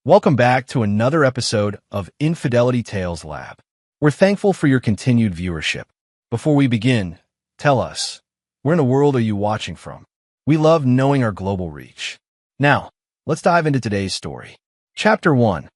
Welcome back to another episode of Infidelity Tales Lab. We're thankful for your continued viewership. Before we begin, tell us, where in the world are you watching from? We love knowing our global reach. Now, let's dive into today's story. Chapter 1.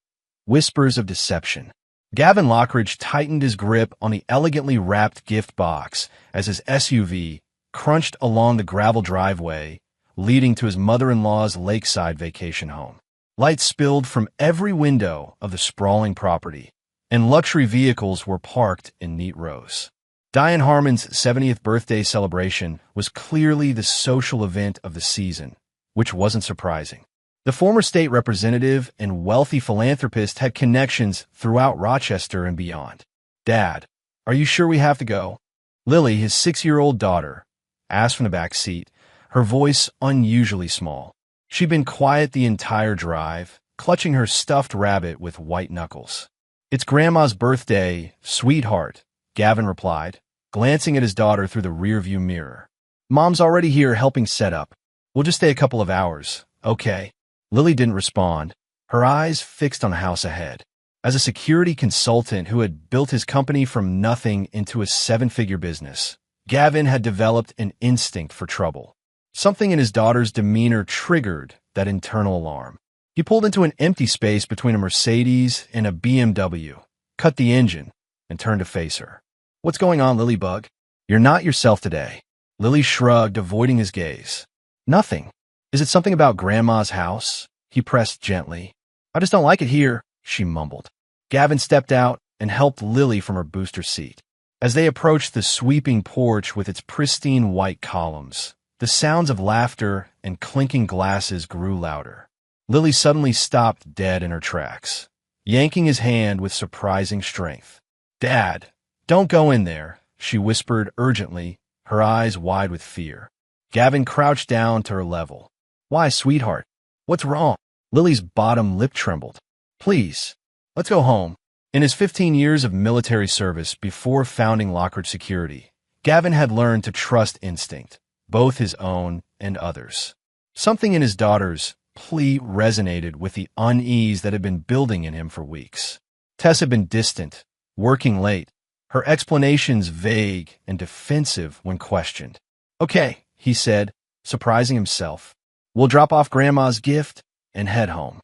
Whispers of Deception. Gavin Lockridge tightened his grip on the elegantly wrapped gift box as his SUV crunched along the gravel driveway leading to his mother-in-law's lakeside vacation home. Lights spilled from every window of the sprawling property, and luxury vehicles were parked in neat rows. Diane Harmon's 70th birthday celebration was clearly the social event of the season, which wasn't surprising. The former state representative and wealthy philanthropist had connections throughout Rochester and beyond. "Dad, are you sure we have to go?" Lily, his 6-year-old daughter, asked from the back seat, her voice unusually small. She'd been quiet the entire drive, clutching her stuffed rabbit with white knuckles. "It's Grandma's birthday, sweetheart," Gavin replied, glancing at his daughter through the rearview mirror. "Mom's already here helping set up. We'll just stay a couple of hours, okay?" Lily didn't respond, her eyes fixed on the house ahead. As a security consultant who had built his company from nothing into a 7-figure business, Gavin had developed an instinct for trouble. Something in his daughter's demeanor triggered that internal alarm. He pulled into an empty space between a Mercedes and a BMW, cut the engine, and turned to face her. "What's going on, Lilybug? You're not yourself today." Lily shrugged, avoiding his gaze. "Nothing. Is it something about Grandma's house?" He pressed gently. "I just don't like it here," she mumbled. Gavin stepped out and helped Lily from her booster seat. As they approached the sweeping porch with its pristine white columns, the sounds of laughter and clinking glasses grew louder. Lily suddenly stopped dead in her tracks, yanking his hand with surprising strength. "Dad, don't go in there," she whispered urgently, her eyes wide with fear. Gavin crouched down to her level. "Why, sweetheart? What's wrong?" Lily's bottom lip trembled. "Please, let's go home." In his 15 years of military service before founding Lockridge Security, Gavin had learned to trust instinct, both his own and others. Something in his daughter's plea resonated with the unease that had been building in him for weeks. Tess had been distant, working late, her explanations vague and defensive when questioned. "Okay," he said, surprising himself. "We'll drop off Grandma's gift and head home."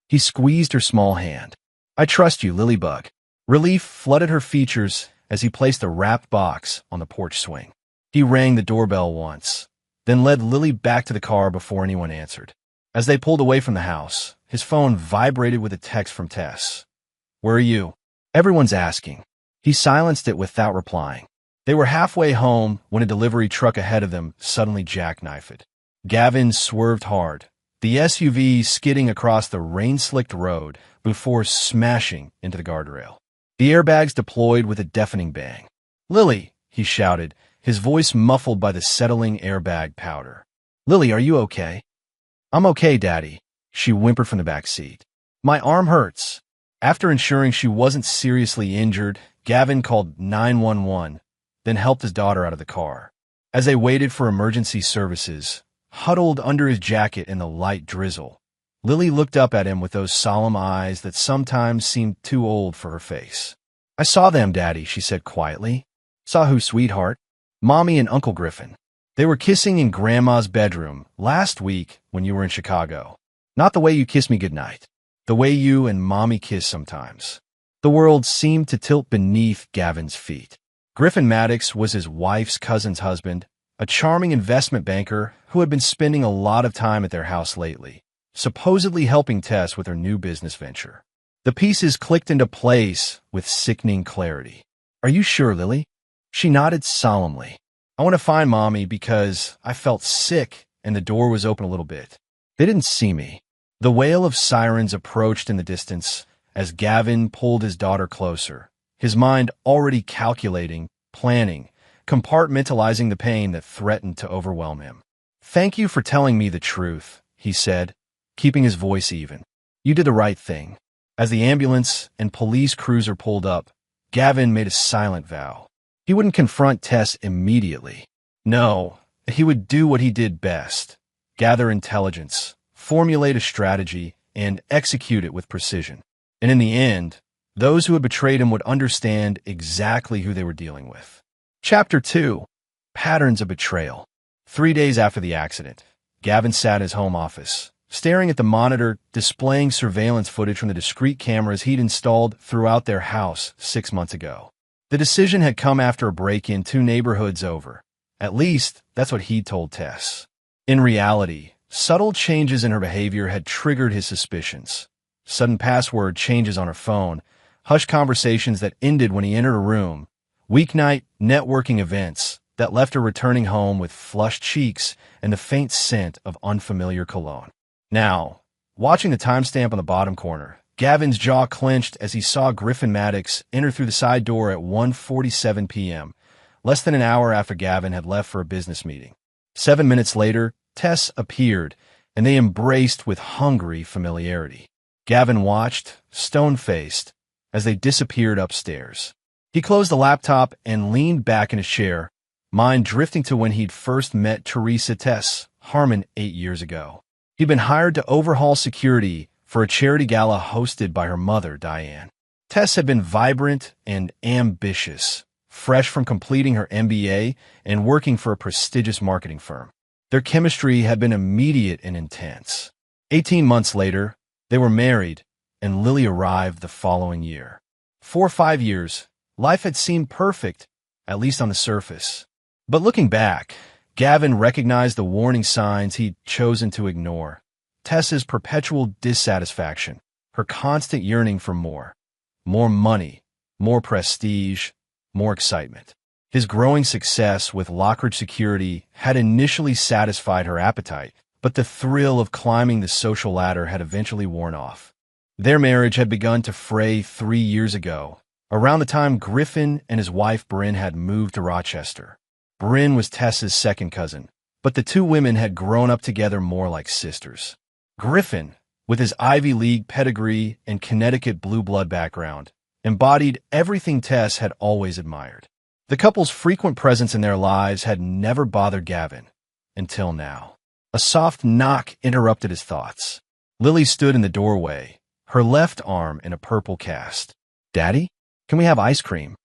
He squeezed her small hand. "I trust you, Lilybug." Relief flooded her features as he placed the wrapped box on the porch swing. He rang the doorbell once, then led Lily back to the car before anyone answered. As they pulled away from the house, his phone vibrated with a text from Tess. "Where are you?" "Everyone's asking." He silenced it without replying. They were halfway home when a delivery truck ahead of them suddenly jackknifed. Gavin swerved hard, the SUV skidding across the rain-slicked road before smashing into the guardrail. The airbags deployed with a deafening bang. "Lily!" he shouted, his voice muffled by the settling airbag powder. "Lily, are you okay?" "I'm okay, Daddy," she whimpered from the back seat. "My arm hurts." After ensuring she wasn't seriously injured, Gavin called 911, then helped his daughter out of the car. As they waited for emergency services, huddled under his jacket in the light drizzle, Lily looked up at him with those solemn eyes that sometimes seemed too old for her face. "I saw them, Daddy," she said quietly. "Saw who, sweetheart?" "Mommy and Uncle Griffin. They were kissing in Grandma's bedroom last week when you were in Chicago. Not the way you kiss me goodnight. The way you and Mommy kiss sometimes." The world seemed to tilt beneath Gavin's feet. Griffin Maddox was his wife's cousin's husband, a charming investment banker who had been spending a lot of time at their house lately, supposedly helping Tess with her new business venture. The pieces clicked into place with sickening clarity. "Are you sure, Lily?" She nodded solemnly. "I want to find Mommy because I felt sick and the door was open a little bit. They didn't see me." The wail of sirens approached in the distance as Gavin pulled his daughter closer, his mind already calculating, planning, compartmentalizing the pain that threatened to overwhelm him. "Thank you for telling me the truth," he said, keeping his voice even. "You did the right thing." As the ambulance and police cruiser pulled up, Gavin made a silent vow. He wouldn't confront Tess immediately. No, he would do what he did best: gather intelligence, formulate a strategy, and execute it with precision. And in the end, those who had betrayed him would understand exactly who they were dealing with. Chapter 2. Patterns of Betrayal. 3 days after the accident, Gavin sat in his home office, staring at the monitor displaying surveillance footage from the discrete cameras he'd installed throughout their house 6 months ago. The decision had come after a break-in 2 neighborhoods over. At least, that's what he'd told Tess. In reality, subtle changes in her behavior had triggered his suspicions. Sudden password changes on her phone, hushed conversations that ended when he entered a room, weeknight networking events that left her returning home with flushed cheeks and the faint scent of unfamiliar cologne. Now, watching the timestamp on the bottom corner, Gavin's jaw clenched as he saw Griffin Maddox enter through the side door at 1:47 p.m., less than an hour after Gavin had left for a business meeting. 7 minutes later, Tess appeared, and they embraced with hungry familiarity. Gavin watched, stone-faced, as they disappeared upstairs. He closed the laptop and leaned back in his chair, mind drifting to when he'd first met Teresa Tess Harmon 8 years ago. He'd been hired to overhaul security for a charity gala hosted by her mother, Diane. Tess had been vibrant and ambitious, fresh from completing her MBA and working for a prestigious marketing firm. Their chemistry had been immediate and intense. 18 months later, they were married, and Lily arrived the following year. For 5 years, life had seemed perfect, at least on the surface. But looking back, Gavin recognized the warning signs he'd chosen to ignore. Tess's perpetual dissatisfaction, her constant yearning for more money, more prestige, more excitement. His growing success with Lockridge Security had initially satisfied her appetite, but the thrill of climbing the social ladder had eventually worn off. Their marriage had begun to fray 3 years ago, around the time Griffin and his wife Bryn had moved to Rochester. Bryn was Tess's second cousin, but the two women had grown up together more like sisters. Griffin, with his Ivy League pedigree and Connecticut blue blood background, embodied everything Tess had always admired. The couple's frequent presence in their lives had never bothered Gavin, until now. A soft knock interrupted his thoughts. Lily stood in the doorway, her left arm in a purple cast. "Daddy, can we have ice cream?"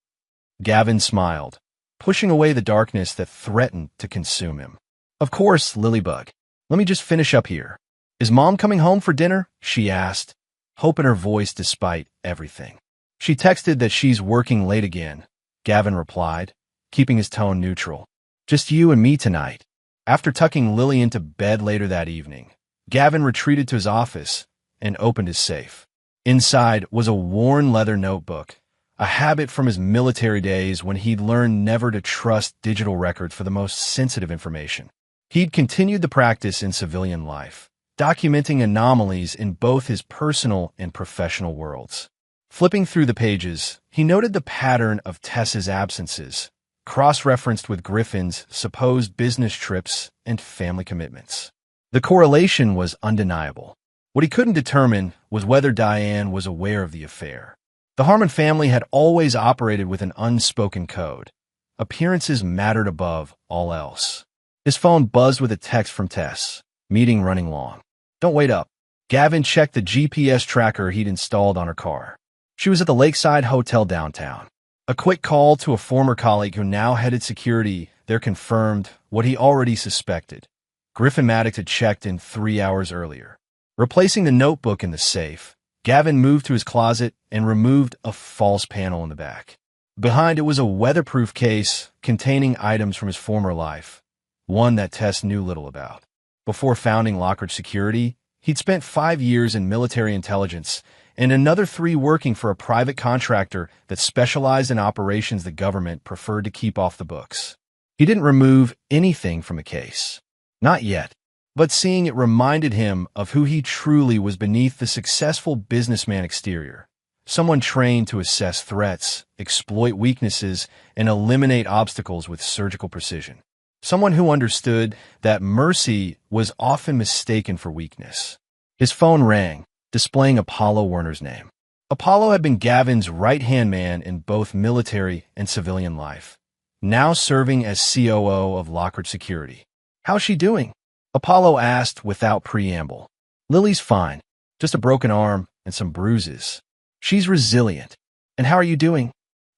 Gavin smiled, pushing away the darkness that threatened to consume him. "Of course, Lilybug. Let me just finish up here. Is Mom coming home for dinner?" she asked, hope in her voice despite everything. "She texted that she's working late again," Gavin replied, keeping his tone neutral. "Just you and me tonight." After tucking Lily into bed later that evening, Gavin retreated to his office and opened his safe. Inside was a worn leather notebook, a habit from his military days when he'd learned never to trust digital records for the most sensitive information. He'd continued the practice in civilian life, documenting anomalies in both his personal and professional worlds. Flipping through the pages, he noted the pattern of Tess's absences, cross-referenced with Griffin's supposed business trips and family commitments. The correlation was undeniable. What he couldn't determine was whether Diane was aware of the affair. The Harmon family had always operated with an unspoken code. Appearances mattered above all else. His phone buzzed with a text from Tess. "Meeting running long. Don't wait up." Gavin checked the GPS tracker he'd installed on her car. She was at the Lakeside Hotel downtown. A quick call to a former colleague who now headed security there confirmed what he already suspected. Griffin Maddox had checked in 3 hours earlier. Replacing the notebook in the safe, Gavin moved to his closet and removed a false panel in the back. Behind it was a weatherproof case containing items from his former life, one that Tess knew little about. Before founding Lockridge Security, he'd spent 5 years in military intelligence and another 3 working for a private contractor that specialized in operations the government preferred to keep off the books. He didn't remove anything from the case. Not yet. But seeing it reminded him of who he truly was beneath the successful businessman exterior. Someone trained to assess threats, exploit weaknesses, and eliminate obstacles with surgical precision. Someone who understood that mercy was often mistaken for weakness. His phone rang, displaying Apollo Werner's name. Apollo had been Gavin's right-hand man in both military and civilian life, now serving as COO of Lockridge Security. "How's she doing?" Apollo asked without preamble. "Lily's fine. Just a broken arm and some bruises. She's resilient. And how are you doing?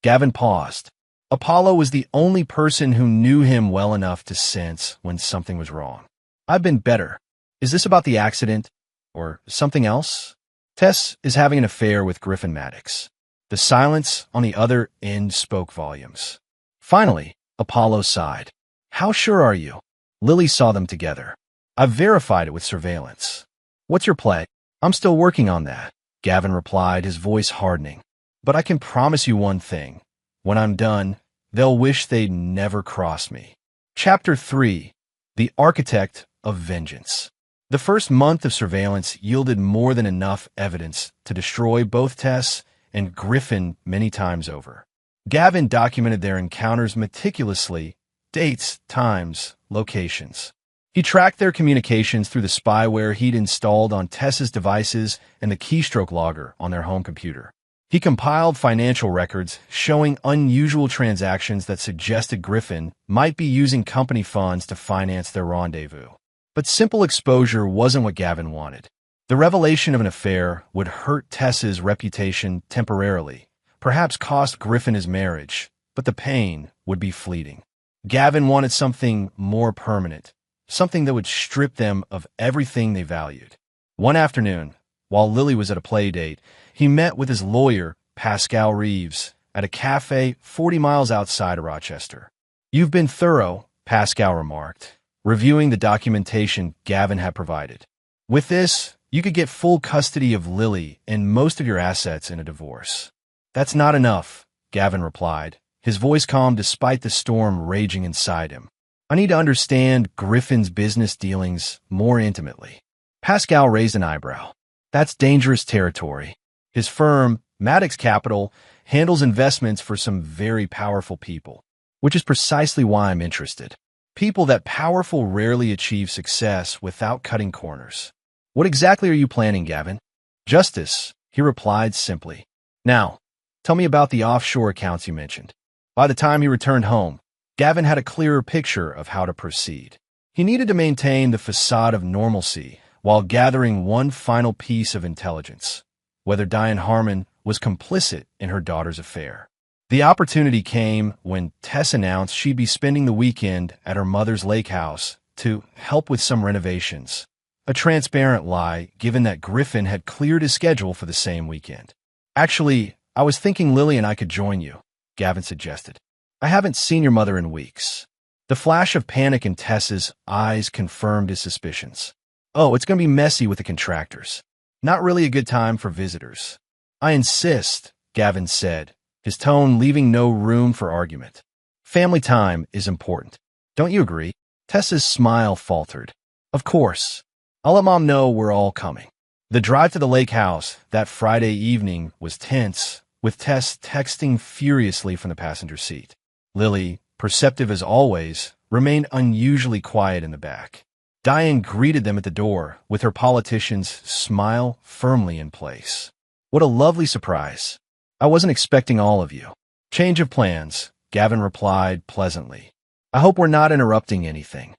Gavin paused. Apollo was the only person who knew him well enough to sense when something was wrong. I've been better. Is this about the accident? Or something else? Tess is having an affair with Griffin Maddox. The silence on the other end spoke volumes. Finally, Apollo sighed. How sure are you? Lily saw them together. I've verified it with surveillance. What's your play? I'm still working on that, Gavin replied, his voice hardening. But I can promise you one thing. When I'm done, they'll wish they'd never crossed me. Chapter 3. The Architect of Vengeance. The first month of surveillance yielded more than enough evidence to destroy both Tess and Griffin many times over. Gavin documented their encounters meticulously, dates, times, locations. He tracked their communications through the spyware he'd installed on Tess's devices and the keystroke logger on their home computer. He compiled financial records showing unusual transactions that suggested Griffin might be using company funds to finance their rendezvous. But simple exposure wasn't what Gavin wanted. The revelation of an affair would hurt Tess's reputation temporarily, perhaps cost Griffin his marriage, but the pain would be fleeting. Gavin wanted something more permanent, something that would strip them of everything they valued. One afternoon, while Lily was at a play date, he met with his lawyer, Pascal Reeves, at a cafe 40 miles outside of Rochester. You've been thorough, Pascal remarked, reviewing the documentation Gavin had provided. With this, you could get full custody of Lily and most of your assets in a divorce. That's not enough, Gavin replied, his voice calm despite the storm raging inside him. I need to understand Griffin's business dealings more intimately. Pascal raised an eyebrow. That's dangerous territory. His firm, Maddox Capital, handles investments for some very powerful people, which is precisely why I'm interested. People that powerful rarely achieve success without cutting corners. What exactly are you planning, Gavin? Justice, he replied simply. Now, tell me about the offshore accounts you mentioned. By the time he returned home, Gavin had a clearer picture of how to proceed. He needed to maintain the facade of normalcy while gathering one final piece of intelligence, whether Diane Harmon was complicit in her daughter's affair. The opportunity came when Tess announced she'd be spending the weekend at her mother's lake house to help with some renovations. A transparent lie, given that Griffin had cleared his schedule for the same weekend. Actually, I was thinking Lily and I could join you, Gavin suggested. I haven't seen your mother in weeks. The flash of panic in Tess's eyes confirmed his suspicions. Oh, it's going to be messy with the contractors. Not really a good time for visitors. I insist, Gavin said, his tone leaving no room for argument. Family time is important. Don't you agree? Tess's smile faltered. Of course. I'll let Mom know we're all coming. The drive to the lake house that Friday evening was tense, with Tess texting furiously from the passenger seat. Lily, perceptive as always, remained unusually quiet in the back. Diane greeted them at the door, with her politician's smile firmly in place. What a lovely surprise. I wasn't expecting all of you. Change of plans, Gavin replied pleasantly. I hope we're not interrupting anything.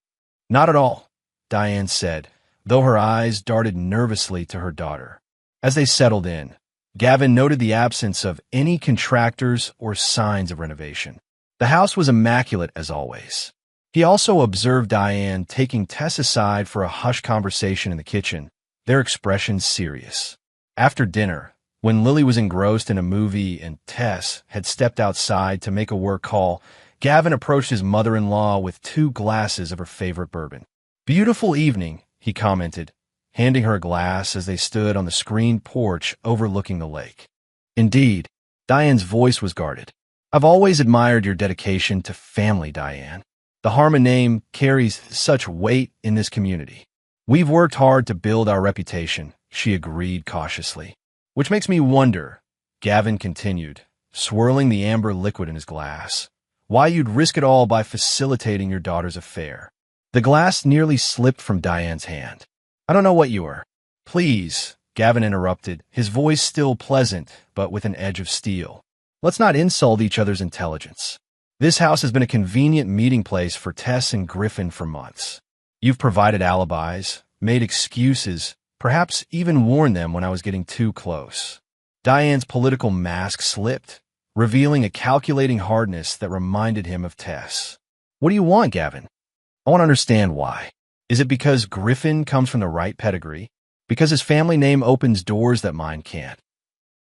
Not at all, Diane said, though her eyes darted nervously to her daughter. As they settled in, Gavin noted the absence of any contractors or signs of renovation. The house was immaculate as always. He also observed Diane taking Tess aside for a hushed conversation in the kitchen, their expressions serious. After dinner, when Lily was engrossed in a movie and Tess had stepped outside to make a work call, Gavin approached his mother-in-law with 2 glasses of her favorite bourbon. Beautiful evening, he commented, handing her a glass as they stood on the screened porch overlooking the lake. Indeed, Diane's voice was guarded. I've always admired your dedication to family, Diane. The Harmon name carries such weight in this community. We've worked hard to build our reputation, she agreed cautiously. Which makes me wonder, Gavin continued, swirling the amber liquid in his glass, why you'd risk it all by facilitating your daughter's affair. The glass nearly slipped from Diane's hand. I don't know what you are. Please, Gavin interrupted, his voice still pleasant, but with an edge of steel. Let's not insult each other's intelligence. This house has been a convenient meeting place for Tess and Griffin for months. You've provided alibis, made excuses, Perhaps even warn them when I was getting too close. Diane's political mask slipped, revealing a calculating hardness that reminded him of Tess. What do you want, Gavin? I want to understand why. Is it because Griffin comes from the right pedigree? Because his family name opens doors that mine can't?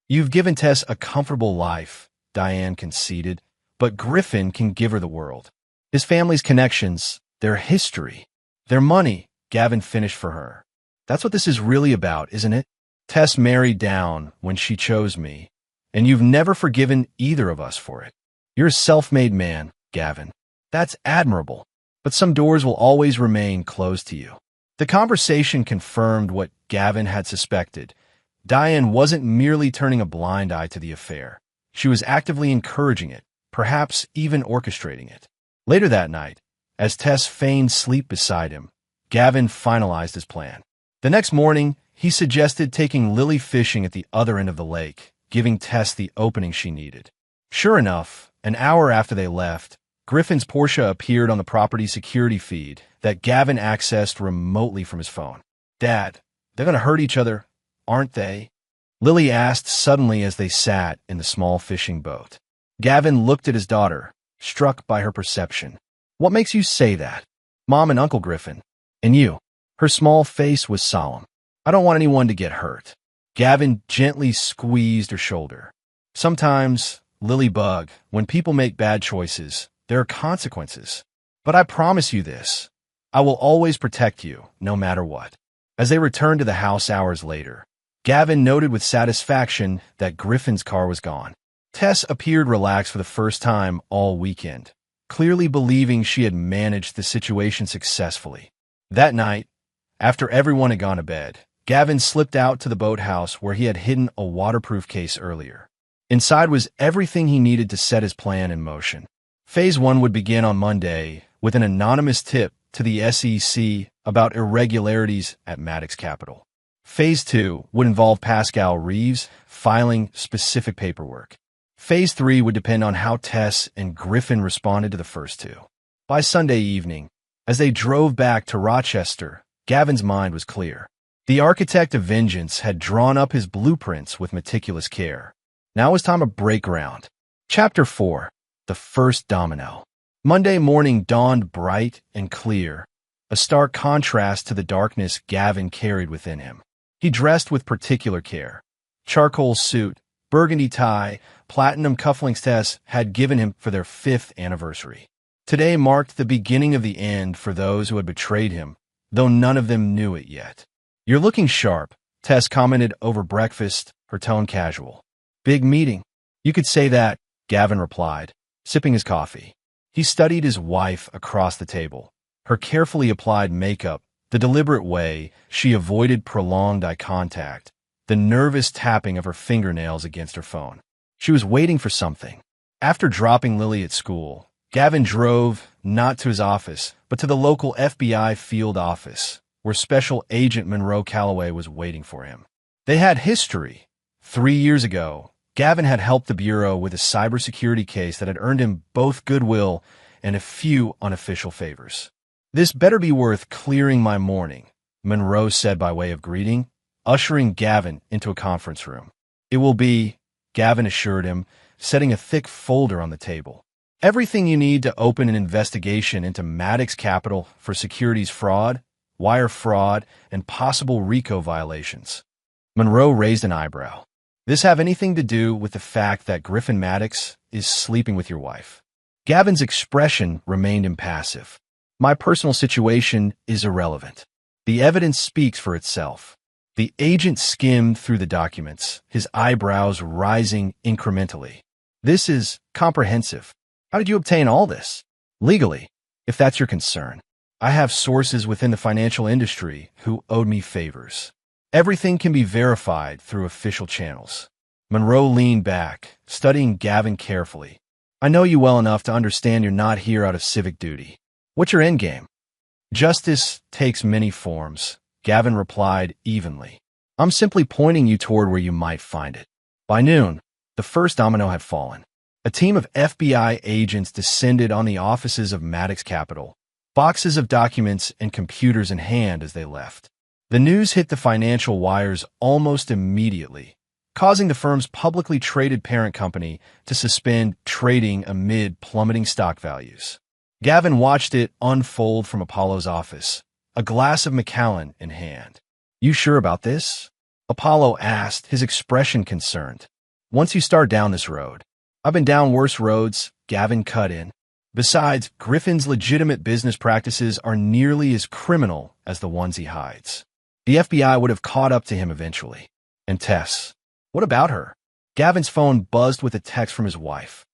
You've given Tess a comfortable life, Diane conceded, but Griffin can give her the world. His family's connections, their history, their money, Gavin finished for her. That's what this is really about, isn't it? Tess married down when she chose me, and you've never forgiven either of us for it. You're a self-made man, Gavin. That's admirable, but some doors will always remain closed to you. The conversation confirmed what Gavin had suspected. Diane wasn't merely turning a blind eye to the affair. She was actively encouraging it, perhaps even orchestrating it. Later that night, as Tess feigned sleep beside him, Gavin finalized his plan. The next morning, he suggested taking Lily fishing at the other end of the lake, giving Tess the opening she needed. Sure enough, an hour after they left, Griffin's Porsche appeared on the property security feed that Gavin accessed remotely from his phone. Dad, they're going to hurt each other, aren't they? Lily asked suddenly as they sat in the small fishing boat. Gavin looked at his daughter, struck by her perception. What makes you say that? Mom and Uncle Griffin. And you. Her small face was solemn. I don't want anyone to get hurt. Gavin gently squeezed her shoulder. Sometimes, Lily Bug, when people make bad choices, there are consequences. But I promise you this. I will always protect you, no matter what. As they returned to the house hours later, Gavin noted with satisfaction that Griffin's car was gone. Tess appeared relaxed for the first time all weekend, clearly believing she had managed the situation successfully. That night, after everyone had gone to bed, Gavin slipped out to the boathouse where he had hidden a waterproof case earlier. Inside was everything he needed to set his plan in motion. Phase 1 would begin on Monday with an anonymous tip to the SEC about irregularities at Maddox Capital. Phase 2 would involve Pascal Reeves filing specific paperwork. Phase 3 would depend on how Tess and Griffin responded to the first two. By Sunday evening, as they drove back to Rochester, Gavin's mind was clear. The architect of vengeance had drawn up his blueprints with meticulous care. Now it was time to break ground. Chapter 4. The First Domino. Monday morning dawned bright and clear, a stark contrast to the darkness Gavin carried within him. He dressed with particular care. Charcoal suit, burgundy tie, platinum cufflinks Tess had given him for their 5th anniversary. Today marked the beginning of the end for those who had betrayed him, though none of them knew it yet. You're looking sharp, Tess commented over breakfast, her tone casual. Big meeting. You could say that, Gavin replied, sipping his coffee. He studied his wife across the table. Her carefully applied makeup, the deliberate way she avoided prolonged eye contact, the nervous tapping of her fingernails against her phone. She was waiting for something. After dropping Lily at school, Gavin drove not to his office, but to the local FBI field office, where Special Agent Monroe Calloway was waiting for him. They had history. 3 years ago, Gavin had helped the Bureau with a cybersecurity case that had earned him both goodwill and a few unofficial favors. This better be worth clearing my morning, Monroe said by way of greeting, ushering Gavin into a conference room. It will be, Gavin assured him, setting a thick folder on the table. Everything you need to open an investigation into Maddox Capital for securities fraud, wire fraud, and possible RICO violations. Monroe raised an eyebrow. This have anything to do with the fact that Griffin Maddox is sleeping with your wife? Gavin's expression remained impassive. My personal situation is irrelevant. The evidence speaks for itself. The agent skimmed through the documents, his eyebrows rising incrementally. This is comprehensive. How did you obtain all this? Legally, if that's your concern. I have sources within the financial industry who owed me favors. Everything can be verified through official channels. Monroe leaned back, studying Gavin carefully. I know you well enough to understand you're not here out of civic duty. What's your endgame? Justice takes many forms, Gavin replied evenly. I'm simply pointing you toward where you might find it. By noon, the first domino had fallen. A team of FBI agents descended on the offices of Maddox Capital, boxes of documents and computers in hand as they left. The news hit the financial wires almost immediately, causing the firm's publicly traded parent company to suspend trading amid plummeting stock values. Gavin watched it unfold from Apollo's office, a glass of Macallan in hand. "You sure about this?" Apollo asked, his expression concerned. "Once you start down this road." "I've been down worse roads," Gavin cut in. "Besides, Griffin's legitimate business practices are nearly as criminal as the ones he hides. The FBI would have caught up to him eventually. And Tess, what about her?" Gavin's phone buzzed with a text from his wife.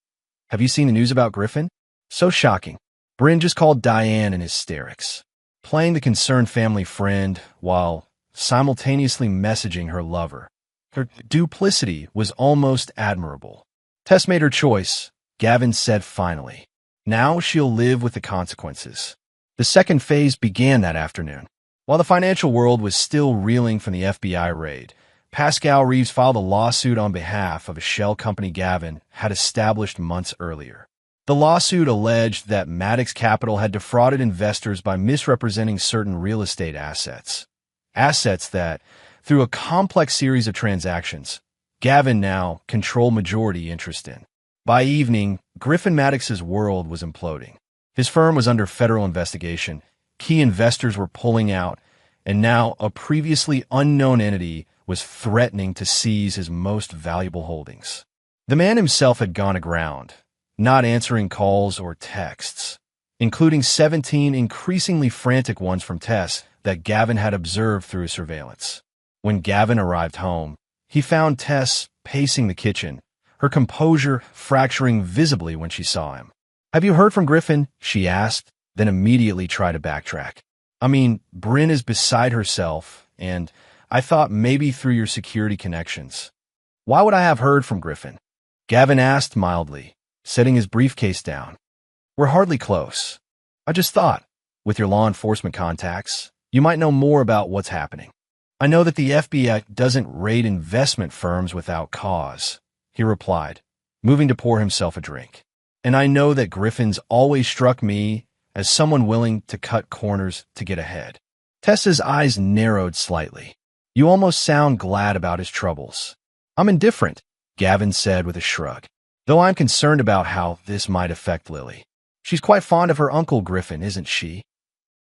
"Have you seen the news about Griffin? So shocking. Bryn just called Diane in hysterics, playing the concerned family friend while simultaneously messaging her lover. Her duplicity was almost admirable. Tess made her choice," Gavin said finally. "Now she'll live with the consequences." The second phase began that afternoon. While the financial world was still reeling from the FBI raid, Pascal Reeves filed a lawsuit on behalf of a shell company Gavin had established months earlier. The lawsuit alleged that Maddox Capital had defrauded investors by misrepresenting certain real estate assets that, through a complex series of transactions, Gavin now controlled majority interest in. By evening, Griffin Maddox's world was imploding. His firm was under federal investigation, key investors were pulling out, and now a previously unknown entity was threatening to seize his most valuable holdings. The man himself had gone aground, not answering calls or texts, including 17 increasingly frantic ones from Tess that Gavin had observed through his surveillance. When Gavin arrived home, he found Tess pacing the kitchen, her composure fracturing visibly when she saw him. "Have you heard from Griffin?" she asked, then immediately tried to backtrack. "I mean, Bryn is beside herself, and I thought maybe through your security connections." "Why would I have heard from Griffin?" Gavin asked mildly, setting his briefcase down. "We're hardly close. I just thought, with your law enforcement contacts, you might know more about what's happening." "I know that the FBI doesn't raid investment firms without cause," he replied, moving to pour himself a drink. "And I know that Griffin's always struck me as someone willing to cut corners to get ahead." Tessa's eyes narrowed slightly. "You almost sound glad about his troubles." "I'm indifferent," Gavin said with a shrug, "though I'm concerned about how this might affect Lily. She's quite fond of her Uncle Griffin, isn't she?"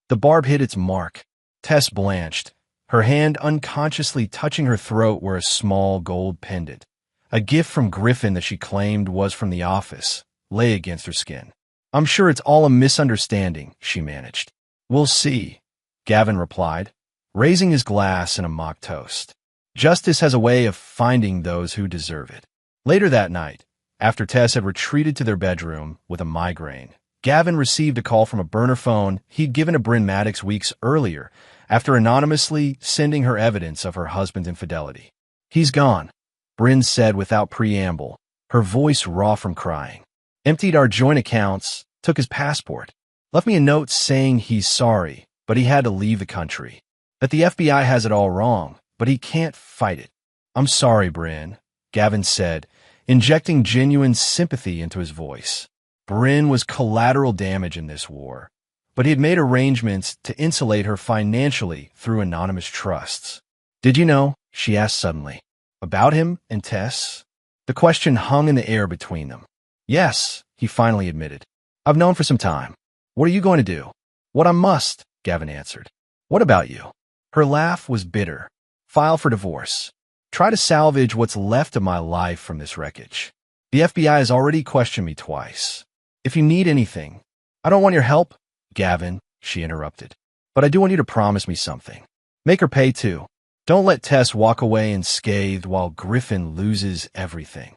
The barb hit its mark. Tess blanched, her hand unconsciously touching her throat where a small gold pendant, a gift from Griffin that she claimed was from the office, lay against her skin. "I'm sure it's all a misunderstanding," she managed. "We'll see," Gavin replied, raising his glass in a mock toast. "Justice has a way of finding those who deserve it." Later that night, after Tess had retreated to their bedroom with a migraine, Gavin received a call from a burner phone he'd given to Bryn Maddox weeks earlier after anonymously sending her evidence of her husband's infidelity. "He's gone," Bryn said without preamble, her voice raw from crying. "Emptied our joint accounts, took his passport, left me a note saying he's sorry, but he had to leave the country. That the FBI has it all wrong, but he can't fight it." "I'm sorry, Bryn," Gavin said, injecting genuine sympathy into his voice. Bryn was collateral damage in this war, but he had made arrangements to insulate her financially through anonymous trusts. "Did you know?" she asked suddenly. "About him and Tess?" The question hung in the air between them. "Yes," he finally admitted. "I've known for some time." "What are you going to do?" "What I must," Gavin answered. "What about you?" Her laugh was bitter. "File for divorce. Try to salvage what's left of my life from this wreckage. The FBI has already questioned me twice. If you need anything—" "I don't want your help, Gavin," she interrupted. "But I do want you to promise me something. Make her pay too. Don't let Tess walk away unscathed while Griffin loses everything."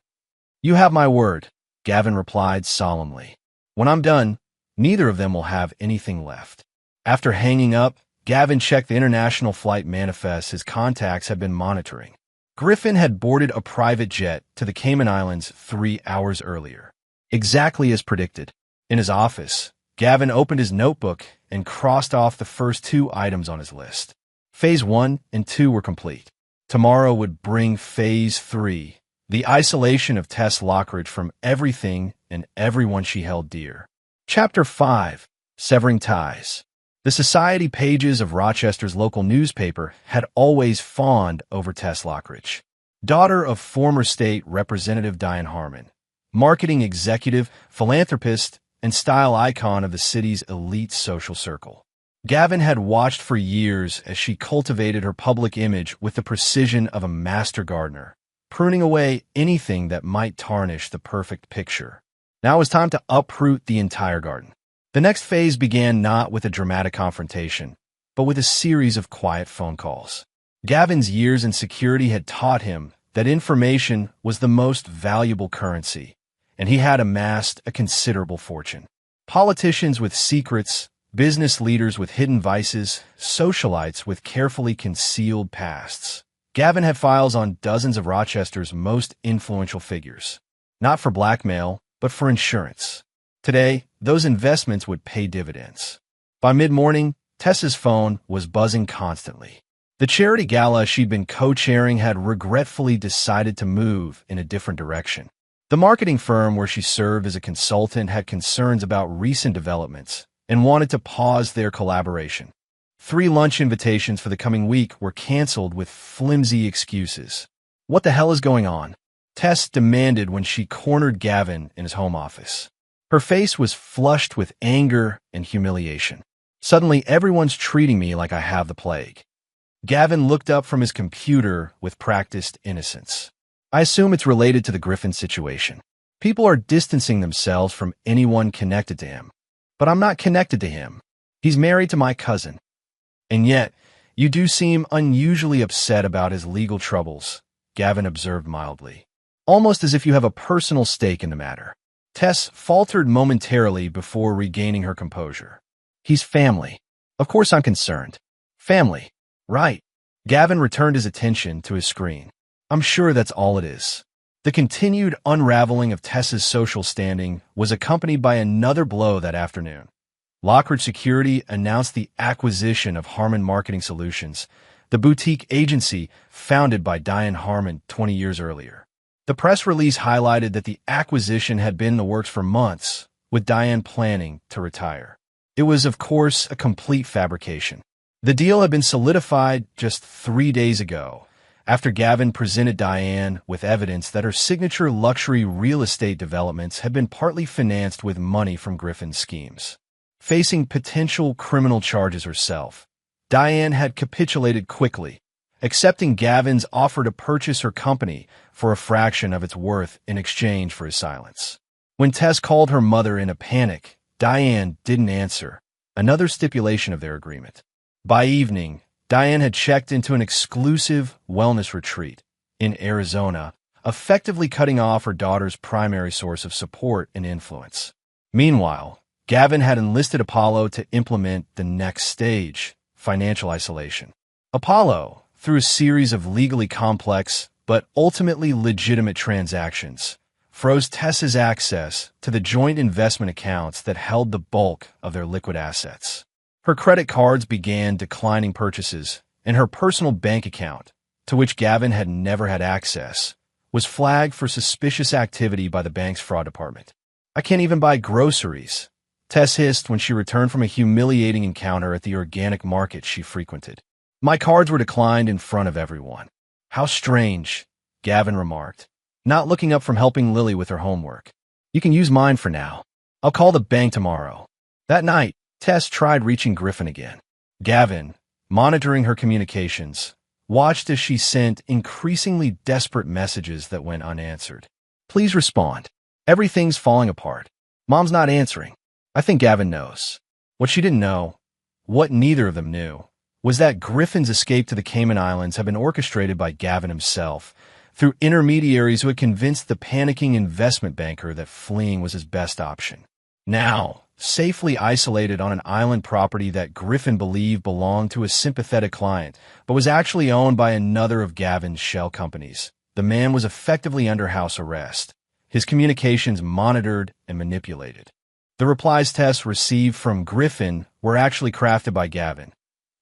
"You have my word," Gavin replied solemnly. "When I'm done, neither of them will have anything left." After hanging up, Gavin checked the international flight manifest his contacts had been monitoring. Griffin had boarded a private jet to the Cayman Islands 3 hours earlier. Exactly as predicted. In his office, Gavin opened his notebook and crossed off the first 2 items on his list. Phase 1 and 2 were complete. Tomorrow would bring Phase 3, the isolation of Tess Lockridge from everything and everyone she held dear. Chapter 5, Severing Ties. The society pages of Rochester's local newspaper had always fawned over Tess Lockridge, daughter of former state Representative Diane Harmon, marketing executive, philanthropist, and style icon of the city's elite social circle. Gavin had watched for years as she cultivated her public image with the precision of a master gardener, pruning away anything that might tarnish the perfect picture. Now it was time to uproot the entire garden. The next phase began not with a dramatic confrontation, but with a series of quiet phone calls. Gavin's years in security had taught him that information was the most valuable currency, and he had amassed a considerable fortune. Politicians with secrets, business leaders with hidden vices, socialites with carefully concealed pasts. Gavin had files on dozens of Rochester's most influential figures, not for blackmail, but for insurance. Today, those investments would pay dividends. By mid-morning, Tess's phone was buzzing constantly. The charity gala she'd been co-chairing had regretfully decided to move in a different direction. The marketing firm where she served as a consultant had concerns about recent developments and wanted to pause their collaboration. 3 lunch invitations for the coming week were canceled with flimsy excuses. What the hell is going on? Tess demanded when she cornered Gavin in his home office. Her face was flushed with anger and humiliation. Suddenly, everyone's treating me like I have the plague. Gavin looked up from his computer with practiced innocence. I assume it's related to the Griffin situation. People are distancing themselves from anyone connected to him. But I'm not connected to him. He's married to my cousin. And yet, you do seem unusually upset about his legal troubles, Gavin observed mildly. Almost as if you have a personal stake in the matter. Tess faltered momentarily before regaining her composure. He's family. Of course I'm concerned. Family. Right. Gavin returned his attention to his screen. I'm sure that's all it is. The continued unraveling of Tess's social standing was accompanied by another blow that afternoon. Lockridge Security announced the acquisition of Harmon Marketing Solutions, the boutique agency founded by Diane Harmon 20 years earlier. The press release highlighted that the acquisition had been in the works for months, with Diane planning to retire. It was, of course, a complete fabrication. The deal had been solidified just 3 days ago, after Gavin presented Diane with evidence that her signature luxury real estate developments had been partly financed with money from Griffin's schemes. Facing potential criminal charges herself, Diane had capitulated quickly, accepting Gavin's offer to purchase her company for a fraction of its worth in exchange for his silence. When Tess called her mother in a panic, Diane didn't answer, another stipulation of their agreement. By evening, Diane had checked into an exclusive wellness retreat in Arizona, effectively cutting off her daughter's primary source of support and influence. Meanwhile, Gavin had enlisted Apollo to implement the next stage, financial isolation. Apollo, through a series of legally complex but ultimately legitimate transactions, froze Tess's access to the joint investment accounts that held the bulk of their liquid assets. Her credit cards began declining purchases, and her personal bank account, to which Gavin had never had access, was flagged for suspicious activity by the bank's fraud department. I can't even buy groceries, Tess hissed when she returned from a humiliating encounter at the organic market she frequented. My cards were declined in front of everyone. How strange, Gavin remarked, not looking up from helping Lily with her homework. You can use mine for now. I'll call the bank tomorrow. That night, Tess tried reaching Griffin again. Gavin, monitoring her communications, watched as she sent increasingly desperate messages that went unanswered. Please respond. Everything's falling apart. Mom's not answering. I think Gavin knows. What she didn't know, what neither of them knew, was that Griffin's escape to the Cayman Islands had been orchestrated by Gavin himself, through intermediaries who had convinced the panicking investment banker that fleeing was his best option. Now, safely isolated on an island property that Griffin believed belonged to a sympathetic client, but was actually owned by another of Gavin's shell companies, the man was effectively under house arrest, his communications monitored and manipulated. The replies Tess received from Griffin were actually crafted by Gavin.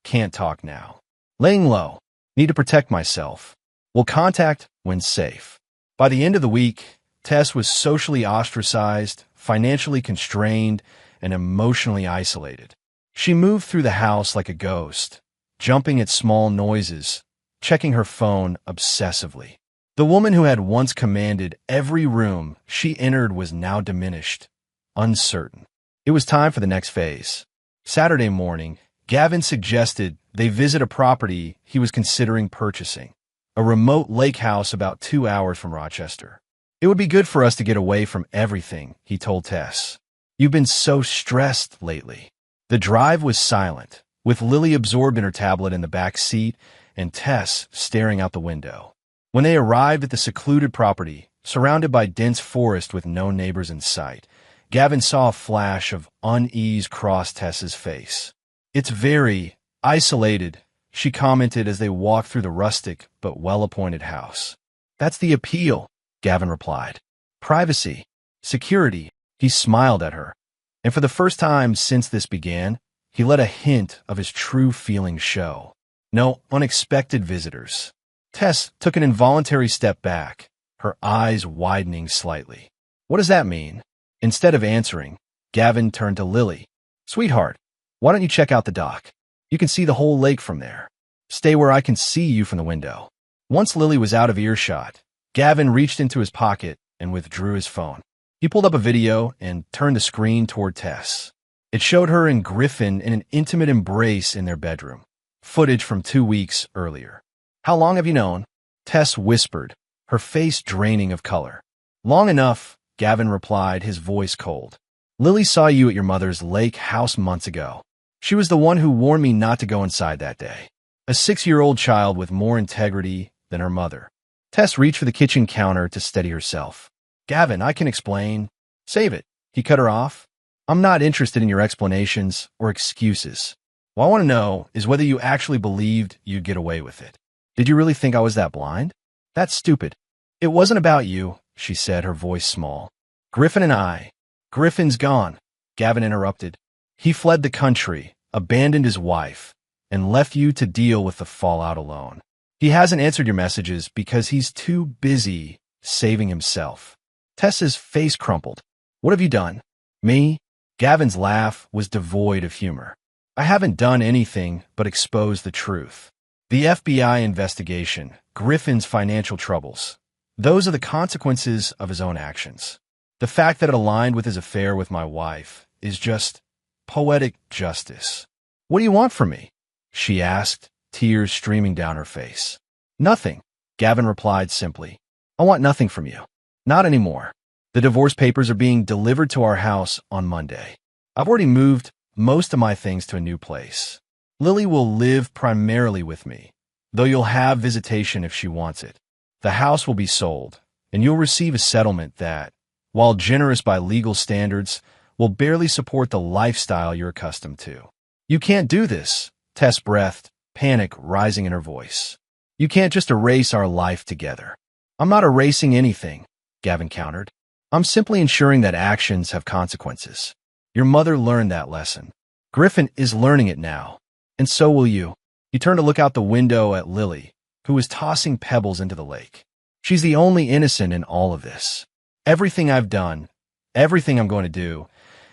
Can't talk now. Laying low. Need to protect myself. Will contact when safe. By the end of the week, Tess was socially ostracized, financially constrained, and emotionally isolated. She moved through the house like a ghost, jumping at small noises, checking her phone obsessively. The woman who had once commanded every room she entered was now diminished, uncertain. It was time for the next phase. Saturday morning, Gavin suggested they visit a property he was considering purchasing, a remote lake house about 2 hours from Rochester. It would be good for us to get away from everything, he told Tess. You've been so stressed lately. The drive was silent, with Lily absorbed in her tablet in the back seat and Tess staring out the window. When they arrived at the secluded property, surrounded by dense forest with no neighbors in sight, Gavin saw a flash of unease cross Tess's face. It's very isolated, she commented as they walked through the rustic but well-appointed house. That's the appeal, Gavin replied. Privacy, security. He smiled at her, and for the first time since this began, he let a hint of his true feelings show. No unexpected visitors. Tess took an involuntary step back, her eyes widening slightly. What does that mean? Instead of answering, Gavin turned to Lily. Sweetheart, why don't you check out the dock? You can see the whole lake from there. Stay where I can see you from the window. Once Lily was out of earshot, Gavin reached into his pocket and withdrew his phone. He pulled up a video and turned the screen toward Tess. It showed her and Griffin in an intimate embrace in their bedroom, footage from 2 weeks earlier. How long have you known? Tess whispered, her face draining of color. Long enough, Gavin replied, his voice cold. Lily saw you at your mother's lake house months ago. She was the one who warned me not to go inside that day. A 6-year-old child with more integrity than her mother. Tess reached for the kitchen counter to steady herself. Gavin, I can explain. Save it. He cut her off. I'm not interested in your explanations or excuses. What I want to know is whether you actually believed you'd get away with it. Did you really think I was that blind? That's stupid. It wasn't about you, she said, her voice small. Griffin and I. Griffin's gone, Gavin interrupted. He fled the country, abandoned his wife, and left you to deal with the fallout alone. He hasn't answered your messages because he's too busy saving himself. Tessa's face crumpled. What have you done? Me? Gavin's laugh was devoid of humor. I haven't done anything but expose the truth. The FBI investigation, Griffin's financial troubles. Those are the consequences of his own actions. The fact that it aligned with his affair with my wife is just poetic justice. What do you want from me? She asked, tears streaming down her face. Nothing, Gavin replied simply. I want nothing from you. Not anymore. The divorce papers are being delivered to our house on Monday. I've already moved most of my things to a new place. Lily will live primarily with me, though you'll have visitation if she wants it. The house will be sold, and you'll receive a settlement that, while generous by legal standards, will barely support the lifestyle you're accustomed to. You can't do this, Tess breathed, panic rising in her voice. You can't just erase our life together. I'm not erasing anything, Gavin countered. I'm simply ensuring that actions have consequences. Your mother learned that lesson. Griffin is learning it now, and so will you. He turned to look out the window at Lily, who was tossing pebbles into the lake. She's the only innocent in all of this. Everything I've done, everything I'm going to do,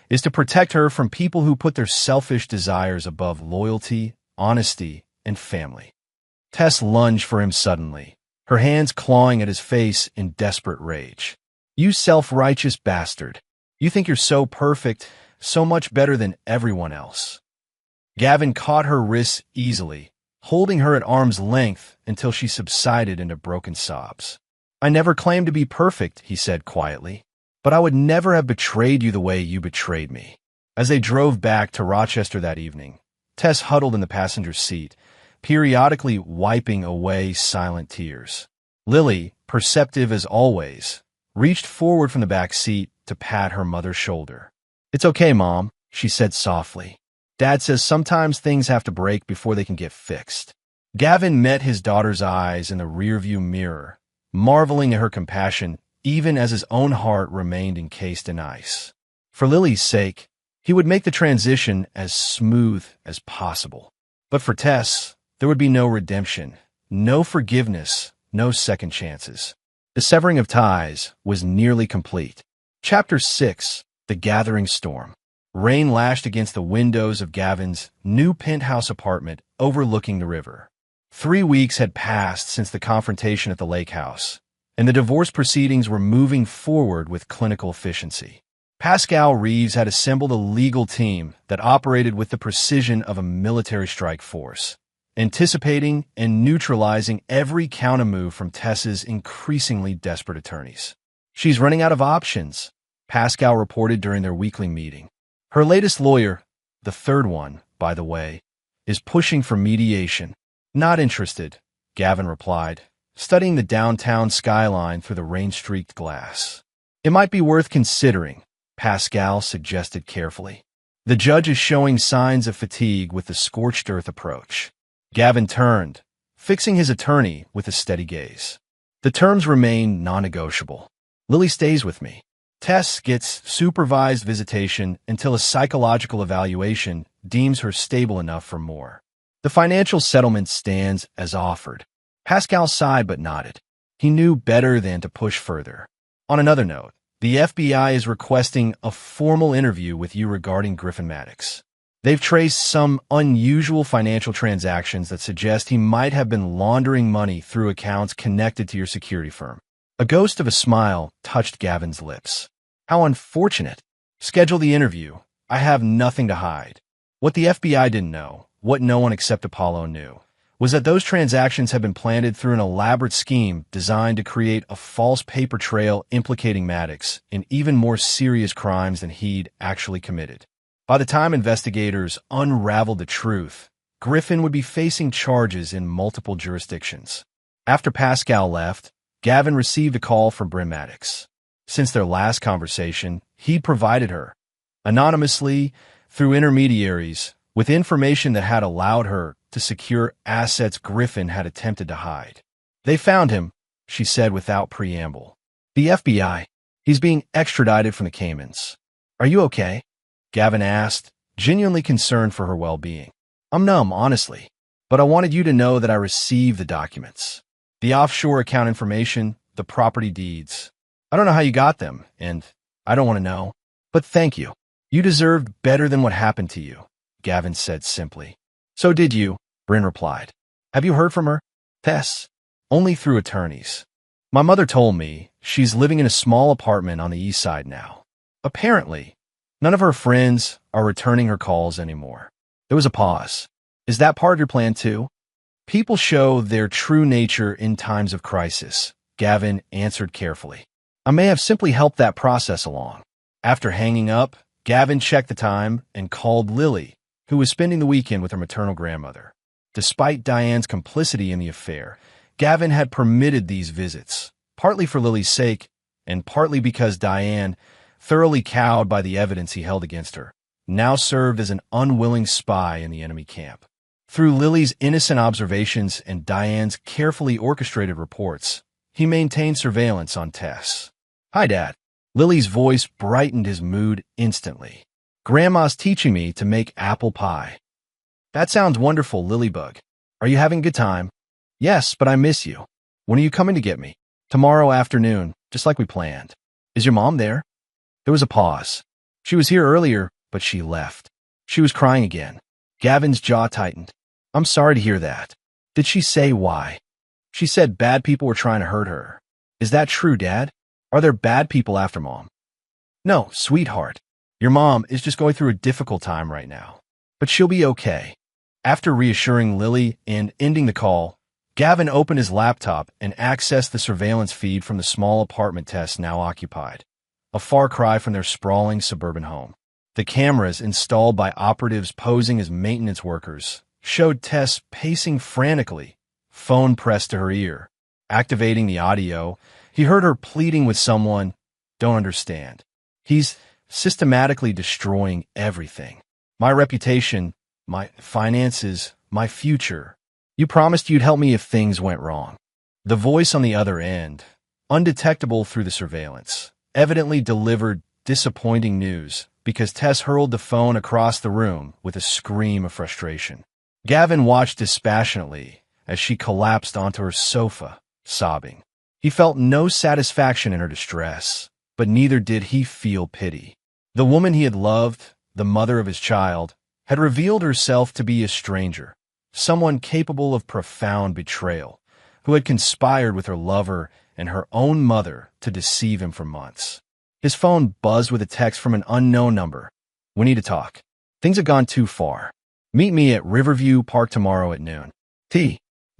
is to protect her from people who put their selfish desires above loyalty, honesty, and family. Tess lunged for him suddenly, her hands clawing at his face in desperate rage. You self-righteous bastard. You think you're so perfect, so much better than everyone else. Gavin caught her wrists easily, holding her at arm's length until she subsided into broken sobs. I never claimed to be perfect, he said quietly, but I would never have betrayed you the way you betrayed me. As they drove back to Rochester that evening, Tess huddled in the passenger seat, periodically wiping away silent tears. Lily, perceptive as always, reached forward from the back seat to pat her mother's shoulder. It's okay, Mom, she said softly. Dad says sometimes things have to break before they can get fixed. Gavin met his daughter's eyes in the rearview mirror, marveling at her compassion even as his own heart remained encased in ice. For Lily's sake, he would make the transition as smooth as possible. But for Tess, there would be no redemption, no forgiveness, no second chances. The severing of ties was nearly complete. Chapter 6, The Gathering Storm. Rain lashed against the windows of Gavin's new penthouse apartment overlooking the river. 3 weeks had passed since the confrontation at the lake house, and the divorce proceedings were moving forward with clinical efficiency. Pascal Reeves had assembled a legal team that operated with the precision of a military strike force, anticipating and neutralizing every countermove from Tess's increasingly desperate attorneys. "She's running out of options," Pascal reported during their weekly meeting. "Her latest lawyer, the third one, by the way, is pushing for mediation." "Not interested," Gavin replied, studying the downtown skyline through the rain-streaked glass. "It might be worth considering," Pascal suggested carefully. "The judge is showing signs of fatigue with the scorched earth approach." Gavin turned, fixing his attorney with a steady gaze. "The terms remain non-negotiable. Lily stays with me. Tess gets supervised visitation until a psychological evaluation deems her stable enough for more. The financial settlement stands as offered." Pascal sighed but nodded. He knew better than to push further. "On another note, the FBI is requesting a formal interview with you regarding Griffin Maddox. They've traced some unusual financial transactions that suggest he might have been laundering money through accounts connected to your security firm." A ghost of a smile touched Gavin's lips. "How unfortunate. Schedule the interview. I have nothing to hide." What the FBI didn't know, what no one except Apollo knew, was that those transactions had been planted through an elaborate scheme designed to create a false paper trail implicating Maddox in even more serious crimes than he'd actually committed. By the time investigators unraveled the truth, Griffin would be facing charges in multiple jurisdictions. After Pascal left, Gavin received a call from Bryn Maddox. Since their last conversation, he'd provided her, anonymously, through intermediaries, with information that had allowed her to secure assets Griffin had attempted to hide. "They found him," she said without preamble. "The FBI. He's being extradited from the Caymans." "Are you okay?" Gavin asked, genuinely concerned for her well-being. "I'm numb, honestly, but I wanted you to know that I received the documents. The offshore account information, the property deeds. I don't know how you got them, and I don't want to know. But thank you. You deserved better than what happened to you," Gavin said simply. "So did you," Bryn replied. "Have you heard from her?" "Tess. Only through attorneys. My mother told me she's living in a small apartment on the east side now. Apparently, none of her friends are returning her calls anymore." There was a pause. "Is that part of your plan too?" "People show their true nature in times of crisis," Gavin answered carefully. "I may have simply helped that process along." After hanging up, Gavin checked the time and called Lily, who was spending the weekend with her maternal grandmother. Despite Diane's complicity in the affair, Gavin had permitted these visits, partly for Lily's sake, and partly because Diane, thoroughly cowed by the evidence he held against her, now served as an unwilling spy in the enemy camp. Through Lily's innocent observations and Diane's carefully orchestrated reports, he maintained surveillance on Tess. "Hi, Dad." Lily's voice brightened his mood instantly. "Grandma's teaching me to make apple pie." "That sounds wonderful, Lilybug. Are you having a good time?" "Yes, but I miss you. When are you coming to get me?" "Tomorrow afternoon, just like we planned." "Is your mom there?" There was a pause. "She was here earlier, but she left." She was crying again. Gavin's jaw tightened. "I'm sorry to hear that. Did she say why?" "She said bad people were trying to hurt her." "Is that true, Dad? Are there bad people after Mom?" "No, sweetheart. Your mom is just going through a difficult time right now. But she'll be okay." After reassuring Lily and ending the call, Gavin opened his laptop and accessed the surveillance feed from the small apartment Tess now occupied, a far cry from their sprawling suburban home. The cameras installed by operatives posing as maintenance workers showed Tess pacing frantically, phone pressed to her ear. Activating the audio, he heard her pleading with someone. "Don't understand. He's systematically destroying everything. My reputation, my finances, my future. You promised you'd help me if things went wrong." The voice on the other end, undetectable through the surveillance, evidently delivered disappointing news because Tess hurled the phone across the room with a scream of frustration. Gavin watched dispassionately as she collapsed onto her sofa, sobbing. He felt no satisfaction in her distress, but neither did he feel pity. The woman he had loved, the mother of his child, had revealed herself to be a stranger, someone capable of profound betrayal, who had conspired with her lover and her own mother to deceive him for months. His phone buzzed with a text from an unknown number. "We need to talk. Things have gone too far. Meet me at Riverview Park tomorrow at noon."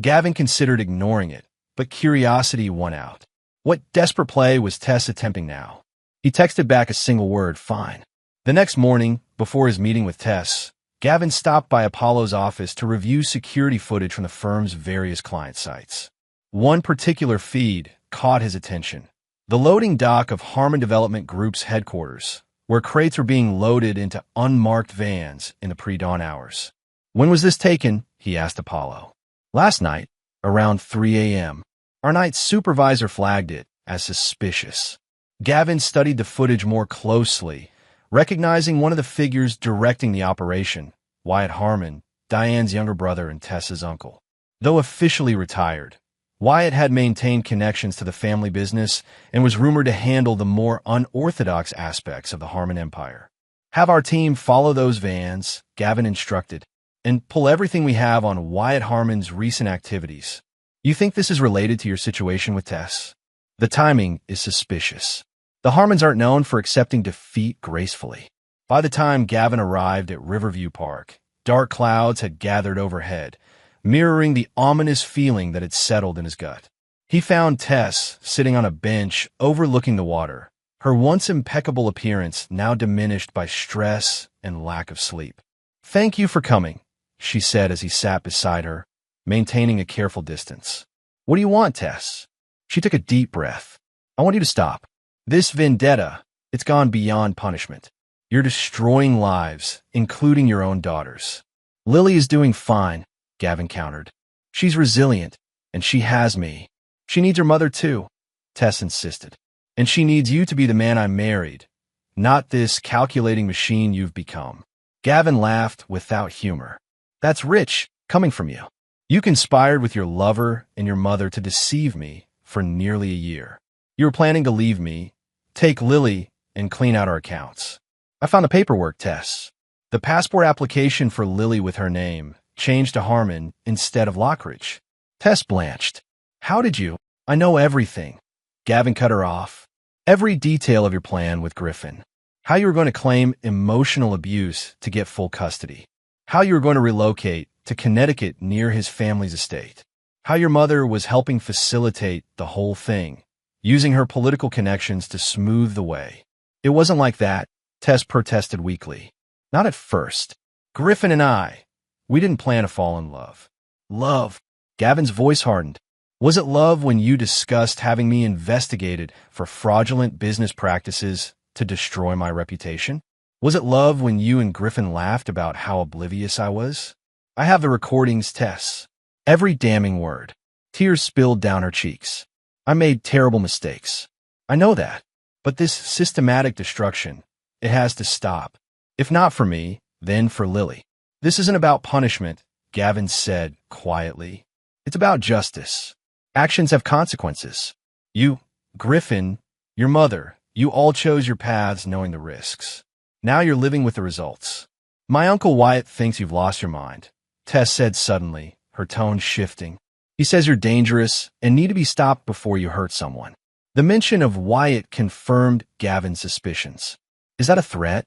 Gavin considered ignoring it, but curiosity won out. What desperate play was Tess attempting now? He texted back a single word, "Fine." The next morning, before his meeting with Tess, Gavin stopped by Apollo's office to review security footage from the firm's various client sites. One particular feed caught his attention: the loading dock of Harmon Development Group's headquarters, where crates were being loaded into unmarked vans in the pre-dawn hours. "When was this taken?" he asked Apollo. "Last night, around 3 a.m. Our night supervisor flagged it as suspicious." Gavin studied the footage more closely, recognizing one of the figures directing the operation: Wyatt Harmon, Diane's younger brother and Tessa's uncle. Though officially retired, Wyatt had maintained connections to the family business and was rumored to handle the more unorthodox aspects of the Harmon empire. "Have our team follow those vans," Gavin instructed, "and pull everything we have on Wyatt Harmon's recent activities. You think this is related to your situation with Tess? The timing is suspicious. The Harmons aren't known for accepting defeat gracefully." By the time Gavin arrived at Riverview Park, dark clouds had gathered overhead, mirroring the ominous feeling that had settled in his gut. He found Tess sitting on a bench overlooking the water, her once impeccable appearance now diminished by stress and lack of sleep. "Thank you for coming," she said as he sat beside her, maintaining a careful distance. "What do you want, Tess?" She took a deep breath. "I want you to stop. This vendetta, it's gone beyond punishment. You're destroying lives, including your own daughters." "Lily is doing fine," Gavin countered. "She's resilient, and she has me." "She needs her mother too," Tess insisted. "And she needs you to be the man I married, not this calculating machine you've become." Gavin laughed without humor. "That's rich, coming from you. You conspired with your lover and your mother to deceive me for nearly a year. You were planning to leave me, take Lily, and clean out our accounts." "I found the paperwork, Tess. The passport application for Lily with her name changed to Harmon instead of Lockridge." Tess blanched. "How did you?" "I know everything." Gavin cut her off. "Every detail of your plan with Griffin. How you were going to claim emotional abuse to get full custody. How you were going to relocate to Connecticut near his family's estate. How your mother was helping facilitate the whole thing, using her political connections to smooth the way." "It wasn't like that," Tess protested weakly. "Not at first. Griffin and I, we didn't plan to fall in love." "Love?" Gavin's voice hardened. "Was it love when you discussed having me investigated for fraudulent business practices to destroy my reputation? Was it love when you and Griffin laughed about how oblivious I was?" "I have the recordings, Tess. Every damning word." Tears spilled down her cheeks. "I made terrible mistakes. I know that. But this systematic destruction, it has to stop. If not for me, then for Lily." "This isn't about punishment," Gavin said quietly. "It's about justice. Actions have consequences. You, Griffin, your mother, you all chose your paths knowing the risks. Now you're living with the results." "My Uncle Wyatt thinks you've lost your mind," Tess said suddenly, her tone shifting. "He says you're dangerous and need to be stopped before you hurt someone." The mention of Wyatt confirmed Gavin's suspicions. "Is that a threat?"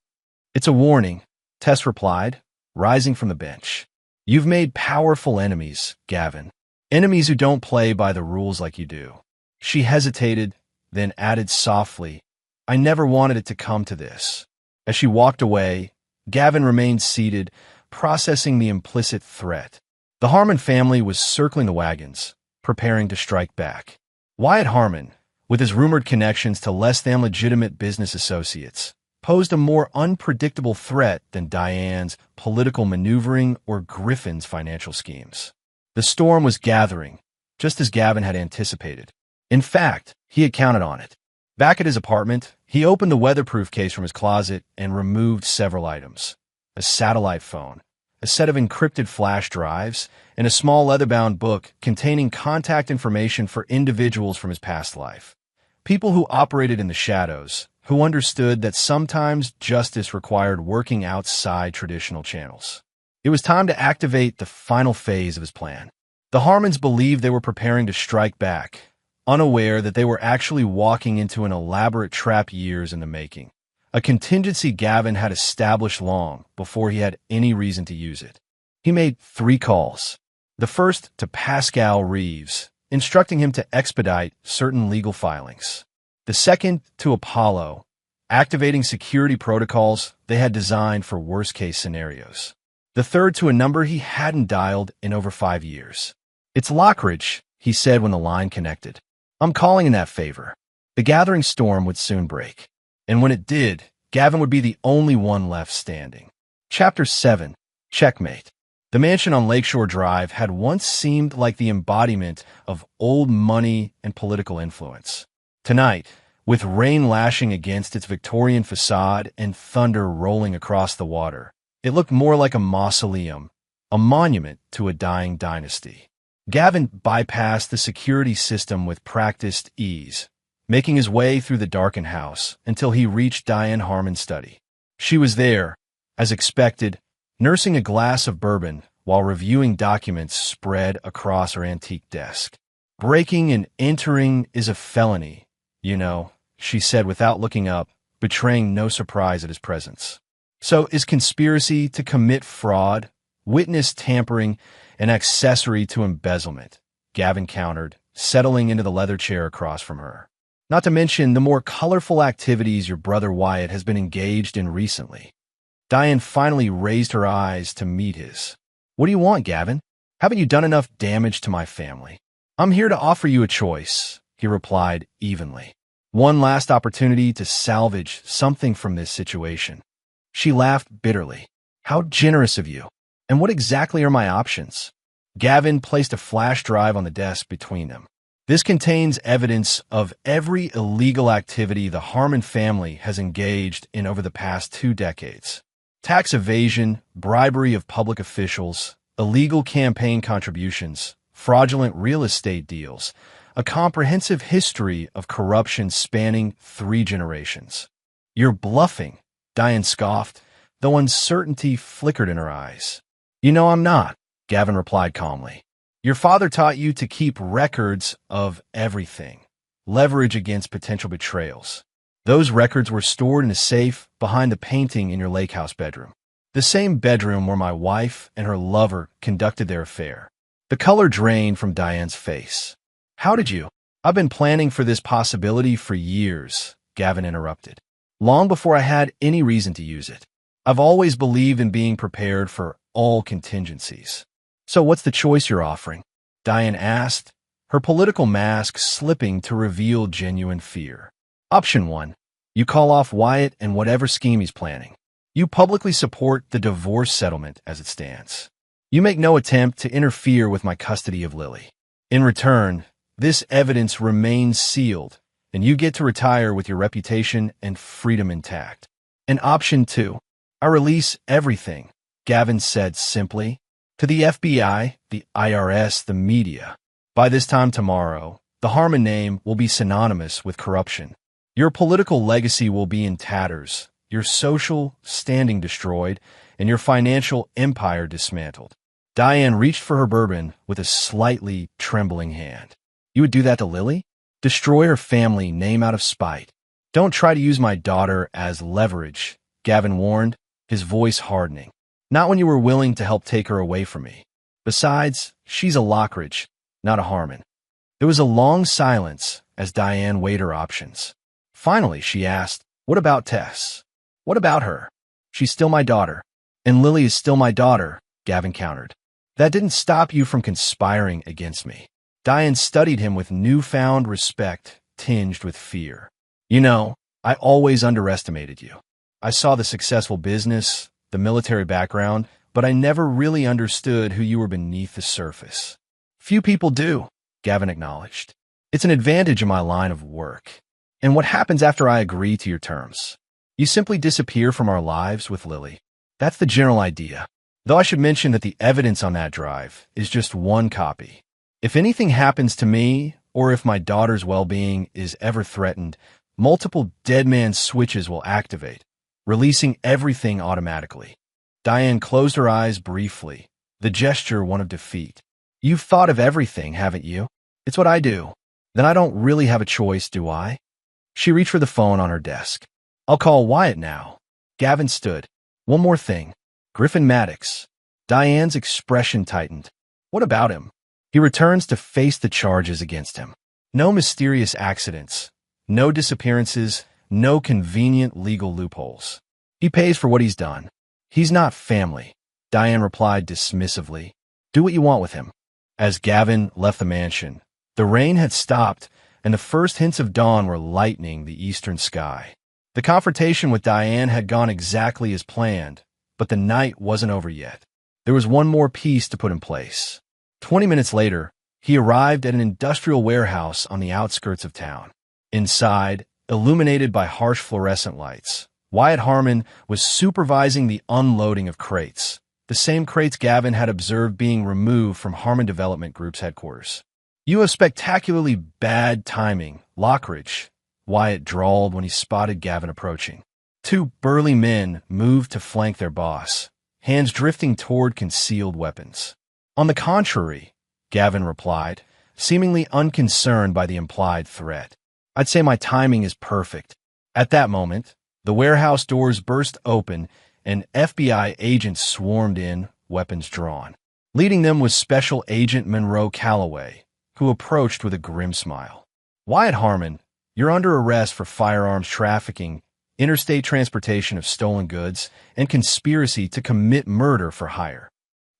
"It's a warning," Tess replied, rising from the bench. "You've made powerful enemies, Gavin. Enemies who don't play by the rules like you do." She hesitated, then added softly, "I never wanted it to come to this." As she walked away, Gavin remained seated, processing the implicit threat. The Harmon family was circling the wagons, preparing to strike back. Wyatt Harmon, with his rumored connections to less than legitimate business associates, posed a more unpredictable threat than Diane's political maneuvering or Griffin's financial schemes. The storm was gathering, just as Gavin had anticipated. In fact, he had counted on it. Back at his apartment, he opened the weatherproof case from his closet and removed several items: a satellite phone, a set of encrypted flash drives, and a small leather-bound book containing contact information for individuals from his past life. People who operated in the shadows, who understood that sometimes justice required working outside traditional channels. It was time to activate the final phase of his plan. The Harmons believed they were preparing to strike back, unaware that they were actually walking into an elaborate trap years in the making, a contingency Gavin had established long before he had any reason to use it. He made 3 calls. The first to Pascal Reeves, instructing him to expedite certain legal filings. The second to Apollo, activating security protocols they had designed for worst-case scenarios. The third to a number he hadn't dialed in over 5 years. "It's Lockridge," he said when the line connected. "I'm calling in that favor." The gathering storm would soon break. And when it did, Gavin would be the only one left standing. Chapter 7. Checkmate. The mansion on Lakeshore Drive had once seemed like the embodiment of old money and political influence. Tonight, with rain lashing against its Victorian facade and thunder rolling across the water, it looked more like a mausoleum, a monument to a dying dynasty. Gavin bypassed the security system with practiced ease, making his way through the darkened house until he reached Diane Harmon's study. She was there, as expected, nursing a glass of bourbon while reviewing documents spread across her antique desk. "Breaking and entering is a felony, you know," she said without looking up, betraying no surprise at his presence. "So is conspiracy to commit fraud, witness tampering, an accessory to embezzlement," Gavin countered, settling into the leather chair across from her. "Not to mention the more colorful activities your brother Wyatt has been engaged in recently." Diane finally raised her eyes to meet his. "What do you want, Gavin? Haven't you done enough damage to my family?" "I'm here to offer you a choice," he replied evenly. "One last opportunity to salvage something from this situation." She laughed bitterly. "How generous of you. And what exactly are my options?" Gavin placed a flash drive on the desk between them. "This contains evidence of every illegal activity the Harmon family has engaged in over the past 2 decades. Tax evasion, bribery of public officials, illegal campaign contributions, fraudulent real estate deals, a comprehensive history of corruption spanning 3 generations." "You're bluffing," Diane scoffed, though uncertainty flickered in her eyes. "You know I'm not," Gavin replied calmly. "Your father taught you to keep records of everything, leverage against potential betrayals. Those records were stored in a safe behind the painting in your lake house bedroom, the same bedroom where my wife and her lover conducted their affair." The color drained from Diane's face. "How did you?" "I've been planning for this possibility for years," Gavin interrupted, "long before I had any reason to use it. I've always believed in being prepared for all contingencies." "So what's the choice you're offering?" Diane asked, her political mask slipping to reveal genuine fear. "Option 1. You call off Wyatt and whatever scheme he's planning. You publicly support the divorce settlement as it stands. You make no attempt to interfere with my custody of Lily. In return, this evidence remains sealed, and you get to retire with your reputation and freedom intact." And option 2. "I release everything," Gavin said simply, "to the FBI, the IRS, the media. By this time tomorrow, the Harmon name will be synonymous with corruption. Your political legacy will be in tatters, your social standing destroyed, and your financial empire dismantled." Diane reached for her bourbon with a slightly trembling hand. "You would do that to Lily? Destroy her family name out of spite? Don't try to use my daughter as leverage," Gavin warned, his voice hardening. "Not when you were willing to help take her away from me. Besides, she's a Lockridge, not a Harmon." There was a long silence as Diane weighed her options. Finally, she asked, "What about Tess? What about her?" "She's still my daughter." "And Lily is still my daughter," Gavin countered. "That didn't stop you from conspiring against me." Diane studied him with newfound respect tinged with fear. "You know, I always underestimated you. I saw the successful business, the military background, but I never really understood who you were beneath the surface." "Few people do," Gavin acknowledged. "It's an advantage in my line of work." "And what happens after I agree to your terms?" "You simply disappear from our lives with Lily. That's the general idea. Though I should mention that the evidence on that drive is just one copy. If anything happens to me, or if my daughter's well-being is ever threatened, multiple dead man switches will activate, releasing everything automatically. Diane closed her eyes briefly, the gesture one of defeat. You've thought of everything, haven't you? It's what I do. Then I don't really have a choice, do I? She reached for the phone on her desk. I'll call Wyatt now. Gavin stood. One more thing. Griffin Maddox. Diane's expression tightened. What about him? He returns to face the charges against him. No mysterious accidents. No disappearances. No convenient legal loopholes. He pays for what he's done. He's not family. Diane replied dismissively. Do what you want with him. As Gavin left the mansion, the rain had stopped, and the first hints of dawn were lightening the eastern sky. The confrontation with Diane had gone exactly as planned, but the night wasn't over yet. There was one more piece to put in place. 20 minutes later, he arrived at an industrial warehouse on the outskirts of town. Inside, illuminated by harsh fluorescent lights, Wyatt Harmon was supervising the unloading of crates, the same crates Gavin had observed being removed from Harmon Development Group's headquarters. You have spectacularly bad timing, Lockridge, Wyatt drawled when he spotted Gavin approaching. Two burly men moved to flank their boss, hands drifting toward concealed weapons. On the contrary, Gavin replied, seemingly unconcerned by the implied threat. I'd say my timing is perfect. At that moment, the warehouse doors burst open and FBI agents swarmed in, weapons drawn. Leading them was Special Agent Monroe Calloway, who approached with a grim smile. Wyatt Harmon, you're under arrest for firearms trafficking, interstate transportation of stolen goods, and conspiracy to commit murder for hire.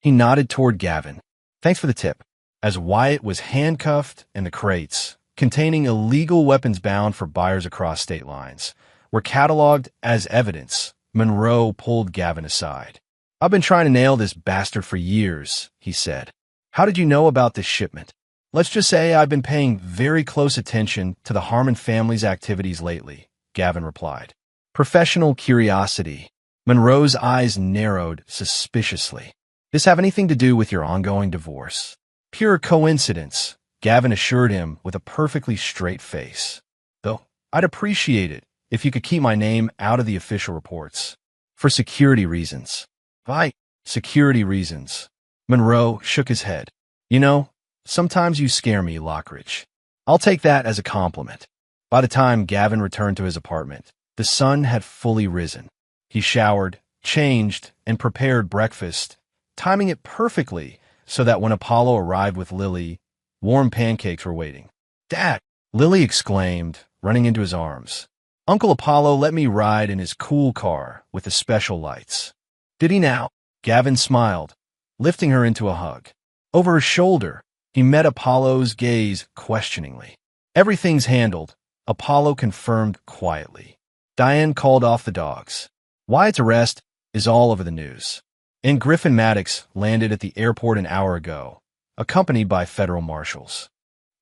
He nodded toward Gavin. Thanks for the tip. As Wyatt was handcuffed and the crates, containing illegal weapons bound for buyers across state lines, were cataloged as evidence, Monroe pulled Gavin aside. I've been trying to nail this bastard for years, he said. How did you know about this shipment? Let's just say I've been paying very close attention to the Harmon family's activities lately, Gavin replied. Professional curiosity. Monroe's eyes narrowed suspiciously. This have anything to do with your ongoing divorce? Pure coincidence, Gavin assured him with a perfectly straight face. Though, I'd appreciate it if you could keep my name out of the official reports. For security reasons. Why? Security reasons. Monroe shook his head. You know, sometimes you scare me, Lockridge. I'll take that as a compliment. By the time Gavin returned to his apartment, the sun had fully risen. He showered, changed, and prepared breakfast, timing it perfectly so that when Apollo arrived with Lily, warm pancakes were waiting. Dad! Lily exclaimed, running into his arms. Uncle Apollo let me ride in his cool car with the special lights. Did he now? Gavin smiled, lifting her into a hug. Over her shoulder, he met Apollo's gaze questioningly. Everything's handled, Apollo confirmed quietly. Diane called off the dogs. Wyatt's arrest is all over the news. And Griffin Maddox landed at the airport an hour ago, accompanied by federal marshals.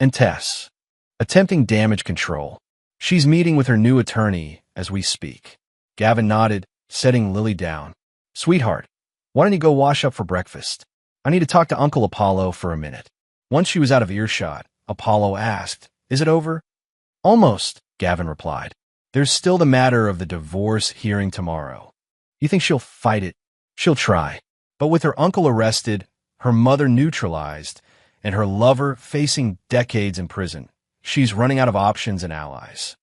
And Tess, attempting damage control. She's meeting with her new attorney as we speak. Gavin nodded, setting Lily down. Sweetheart, why don't you go wash up for breakfast? I need to talk to Uncle Apollo for a minute. Once she was out of earshot, Apollo asked, Is it over? Almost, Gavin replied. There's still the matter of the divorce hearing tomorrow. You think she'll fight it? She'll try. But with her uncle arrested, her mother neutralized, and her lover facing decades in prison, she's running out of options and allies.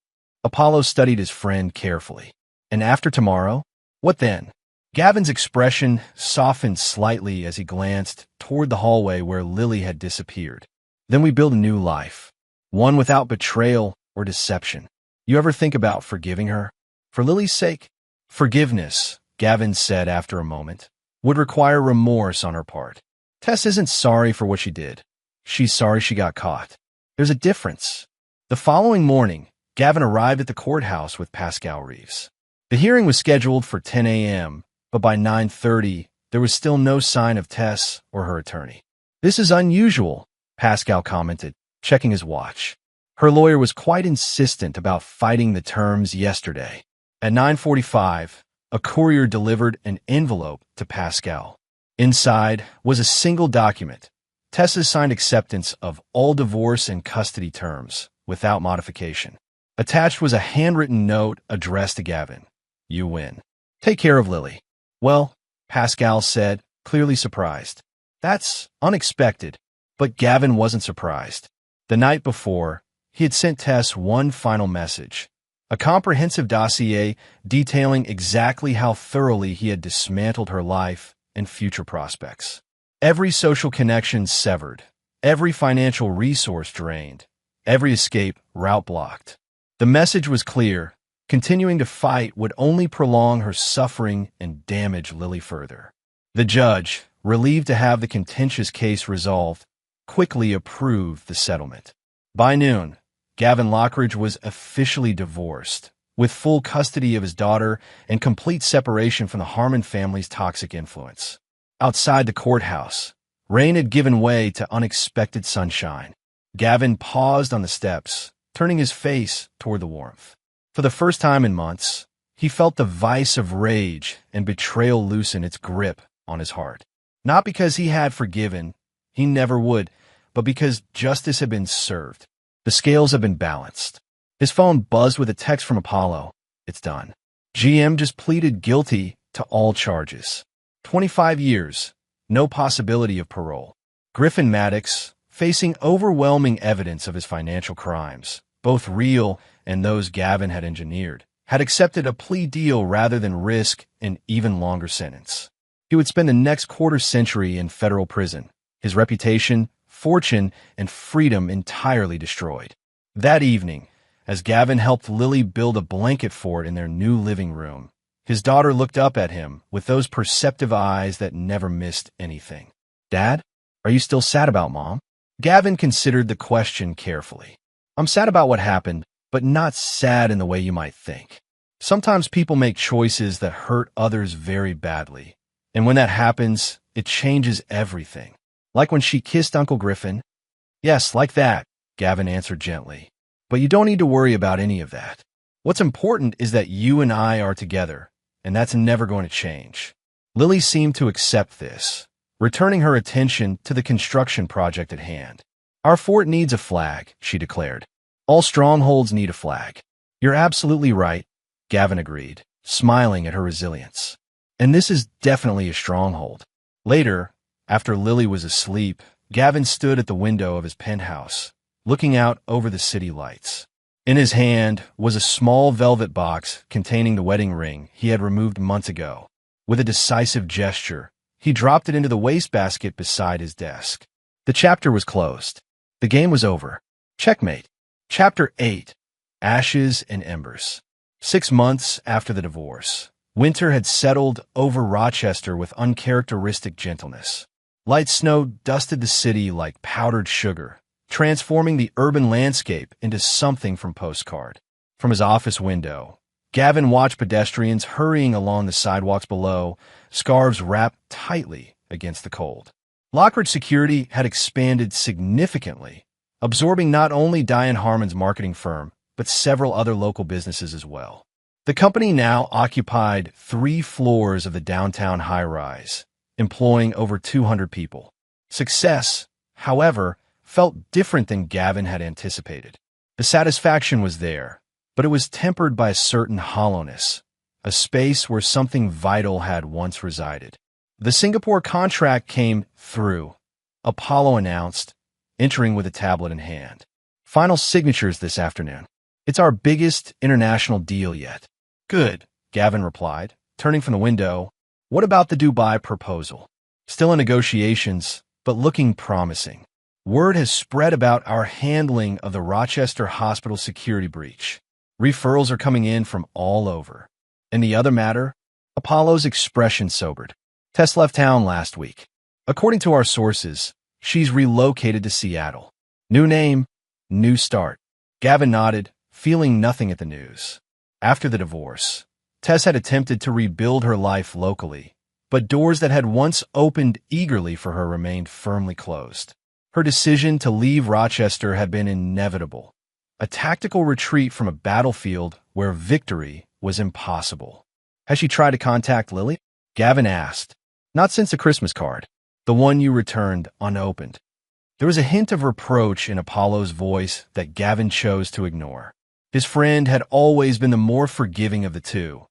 Apollo studied his friend carefully. And after tomorrow? What then? Gavin's expression softened slightly as he glanced toward the hallway where Lily had disappeared. Then we build a new life, one without betrayal or deception. You ever think about forgiving her? For Lily's sake? Forgiveness, Gavin said after a moment, would require remorse on her part. Tess isn't sorry for what she did. She's sorry she got caught. There's a difference. The following morning, Gavin arrived at the courthouse with Pascal Reeves. The hearing was scheduled for 10 a.m., but by 9:30, there was still no sign of Tess or her attorney. This is unusual, Pascal commented, checking his watch. Her lawyer was quite insistent about fighting the terms yesterday. At 9:45, a courier delivered an envelope to Pascal. Inside was a single document, Tess's signed acceptance of all divorce and custody terms, without modification. Attached was a handwritten note addressed to Gavin. You win. Take care of Lily. Well, Pascal said, clearly surprised. That's unexpected, but Gavin wasn't surprised. The night before, he had sent Tess one final message, a comprehensive dossier detailing exactly how thoroughly he had dismantled her life and future prospects. Every social connection severed, every financial resource drained, every escape route blocked. The message was clear. Continuing to fight would only prolong her suffering and damage Lily further. The judge, relieved to have the contentious case resolved, quickly approved the settlement. By noon, Gavin Lockridge was officially divorced, with full custody of his daughter and complete separation from the Harmon family's toxic influence. Outside the courthouse, rain had given way to unexpected sunshine. Gavin paused on the steps, turning his face toward the warmth. For the first time in months, he felt the vice of rage and betrayal loosen its grip on his heart. Not because he had forgiven, he never would, but because justice had been served. The scales have been balanced. His phone buzzed with a text from Apollo. It's done. GM just pleaded guilty to all charges. 25 years, no possibility of parole. Griffin Maddox, facing overwhelming evidence of his financial crimes, both real and those Gavin had engineered, had accepted a plea deal rather than risk an even longer sentence. He would spend the next quarter-century in federal prison, his reputation, fortune, and freedom entirely destroyed. That evening, as Gavin helped Lily build a blanket fort in their new living room, his daughter looked up at him with those perceptive eyes that never missed anything. Dad, are you still sad about Mom? Gavin considered the question carefully. I'm sad about what happened, but not sad in the way you might think. Sometimes people make choices that hurt others very badly, and when that happens, it changes everything. Like when she kissed Uncle Griffin? Yes, like that, Gavin answered gently. But you don't need to worry about any of that. What's important is that you and I are together, and that's never going to change. Lily seemed to accept this, returning her attention to the construction project at hand. Our fort needs a flag, she declared. All strongholds need a flag. You're absolutely right, Gavin agreed, smiling at her resilience. And this is definitely a stronghold. Later, after Lily was asleep, Gavin stood at the window of his penthouse, looking out over the city lights. In his hand was a small velvet box containing the wedding ring he had removed months ago. With a decisive gesture, he dropped it into the wastebasket beside his desk. The chapter was closed. The game was over. Checkmate. Chapter 8. Ashes and Embers. 6 months after the divorce, winter had settled over Rochester with uncharacteristic gentleness. Light snow dusted the city like powdered sugar, transforming the urban landscape into something from postcard. From his office window, Gavin watched pedestrians hurrying along the sidewalks below, scarves wrapped tightly against the cold. Lockridge Security had expanded significantly, absorbing not only Diane Harmon's marketing firm, but several other local businesses as well. The company now occupied 3 floors of the downtown high-rise, employing over 200 people. Success, however, felt different than Gavin had anticipated. The satisfaction was there, but it was tempered by a certain hollowness, a space where something vital had once resided. The Singapore contract came through, Apollo announced, entering with a tablet in hand. Final signatures this afternoon. It's our biggest international deal yet. Good, Gavin replied, turning from the window. What about the Dubai proposal? Still in negotiations, but looking promising. Word has spread about our handling of the Rochester hospital security breach. Referrals are coming in from all over. In the other matter, Apollo's expression sobered. Tess left town last week. According to our sources, she's relocated to Seattle. New name, new start. Gavin nodded, feeling nothing at the news. After the divorce, Tess had attempted to rebuild her life locally, but doors that had once opened eagerly for her remained firmly closed. Her decision to leave Rochester had been inevitable, a tactical retreat from a battlefield where victory was impossible. Has she tried to contact Lily? Gavin asked. Not since the Christmas card, the one you returned unopened. There was a hint of reproach in Apollo's voice that Gavin chose to ignore. His friend had always been the more forgiving of the two,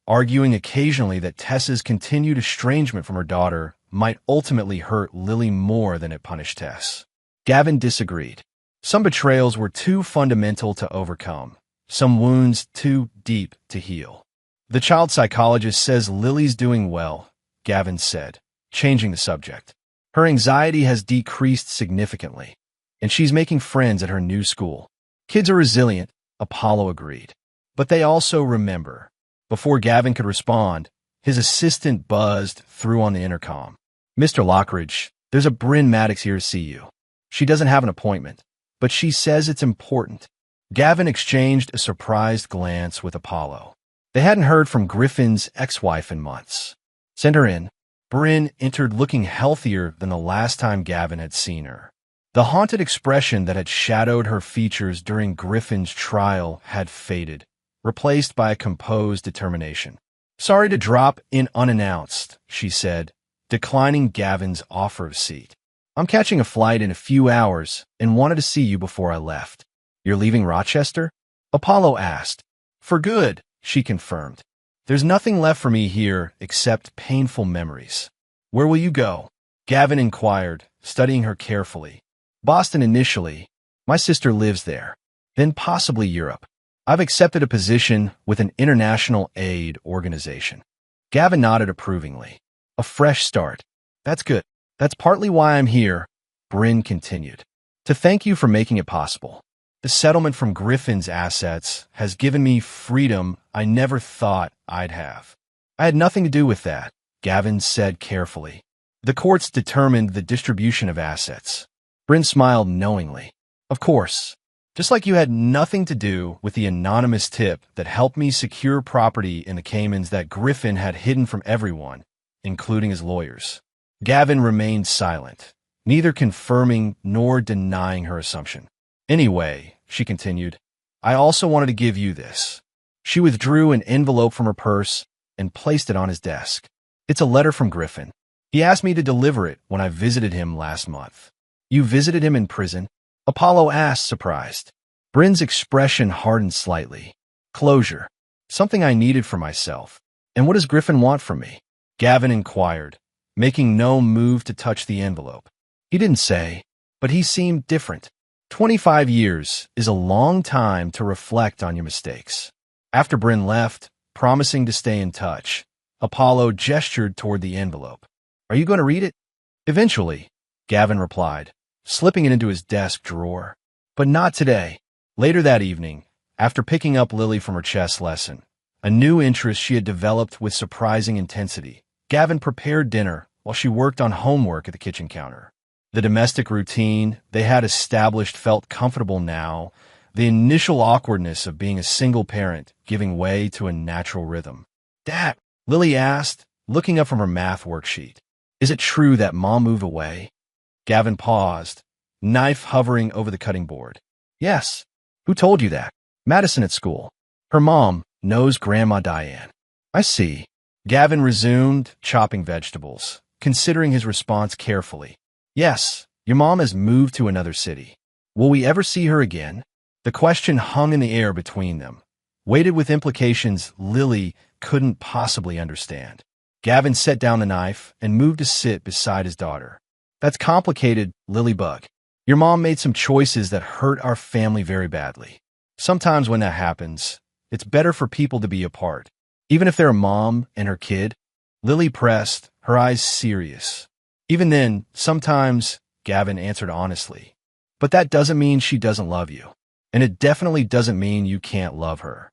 arguing occasionally that Tess's continued estrangement from her daughter might ultimately hurt Lily more than it punished Tess. Gavin disagreed. Some betrayals were too fundamental to overcome, some wounds too deep to heal. The child psychologist says Lily's doing well, Gavin said, changing the subject. Her anxiety has decreased significantly, and she's making friends at her new school. Kids are resilient, Apollo agreed. But they also remember. Before Gavin could respond, his assistant buzzed through on the intercom. Mr. Lockridge, there's a Bryn Maddox here to see you. She doesn't have an appointment, but she says it's important. Gavin exchanged a surprised glance with Apollo. They hadn't heard from Griffin's ex-wife in months. Send her in. Bryn entered looking healthier than the last time Gavin had seen her. The haunted expression that had shadowed her features during Griffin's trial had faded, replaced by a composed determination. Sorry to drop in unannounced, she said, declining Gavin's offer of seat. I'm catching a flight in a few hours and wanted to see you before I left. You're leaving Rochester? Apollo asked. For good, she confirmed. There's nothing left for me here except painful memories. Where will you go? Gavin inquired, studying her carefully. Boston initially. My sister lives there. Then possibly Europe. I've accepted a position with an international aid organization. Gavin nodded approvingly. A fresh start. That's good. That's partly why I'm here, Bryn continued. To thank you for making it possible. The settlement from Griffin's assets has given me freedom I never thought I'd have. I had nothing to do with that, Gavin said carefully. The courts determined the distribution of assets. Bryn smiled knowingly. Of course. Just like you had nothing to do with the anonymous tip that helped me secure property in the Caymans that Griffin had hidden from everyone, including his lawyers. Gavin remained silent, neither confirming nor denying her assumption. Anyway, she continued, I also wanted to give you this. She withdrew an envelope from her purse and placed it on his desk. It's a letter from Griffin. He asked me to deliver it when I visited him last month. You visited him in prison? Apollo asked, surprised. Bryn's expression hardened slightly. Closure. Something I needed for myself. And what does Griffin want from me? Gavin inquired, making no move to touch the envelope. He didn't say, but he seemed different. 25 years is a long time to reflect on your mistakes. After Bryn left, promising to stay in touch, Apollo gestured toward the envelope. Are you going to read it? Eventually, Gavin replied, slipping it into his desk drawer. But not today. Later that evening, after picking up Lily from her chess lesson, a new interest she had developed with surprising intensity, Gavin prepared dinner while she worked on homework at the kitchen counter. The domestic routine they had established felt comfortable now, the initial awkwardness of being a single parent giving way to a natural rhythm. Dad, Lily asked, looking up from her math worksheet. Is it true that Mom moved away? Gavin paused, knife hovering over the cutting board. Yes. Who told you that? Madison at school. Her mom knows Grandma Diane. I see. Gavin resumed chopping vegetables, considering his response carefully. Yes, your mom has moved to another city. Will we ever see her again? The question hung in the air between them, weighted with implications Lily couldn't possibly understand. Gavin set down the knife and moved to sit beside his daughter. That's complicated, Lilybug. Your mom made some choices that hurt our family very badly. Sometimes when that happens, it's better for people to be apart, even if they're a mom and her kid. Lily pressed, her eyes serious. Even then, sometimes, Gavin answered honestly. But that doesn't mean she doesn't love you. And it definitely doesn't mean you can't love her.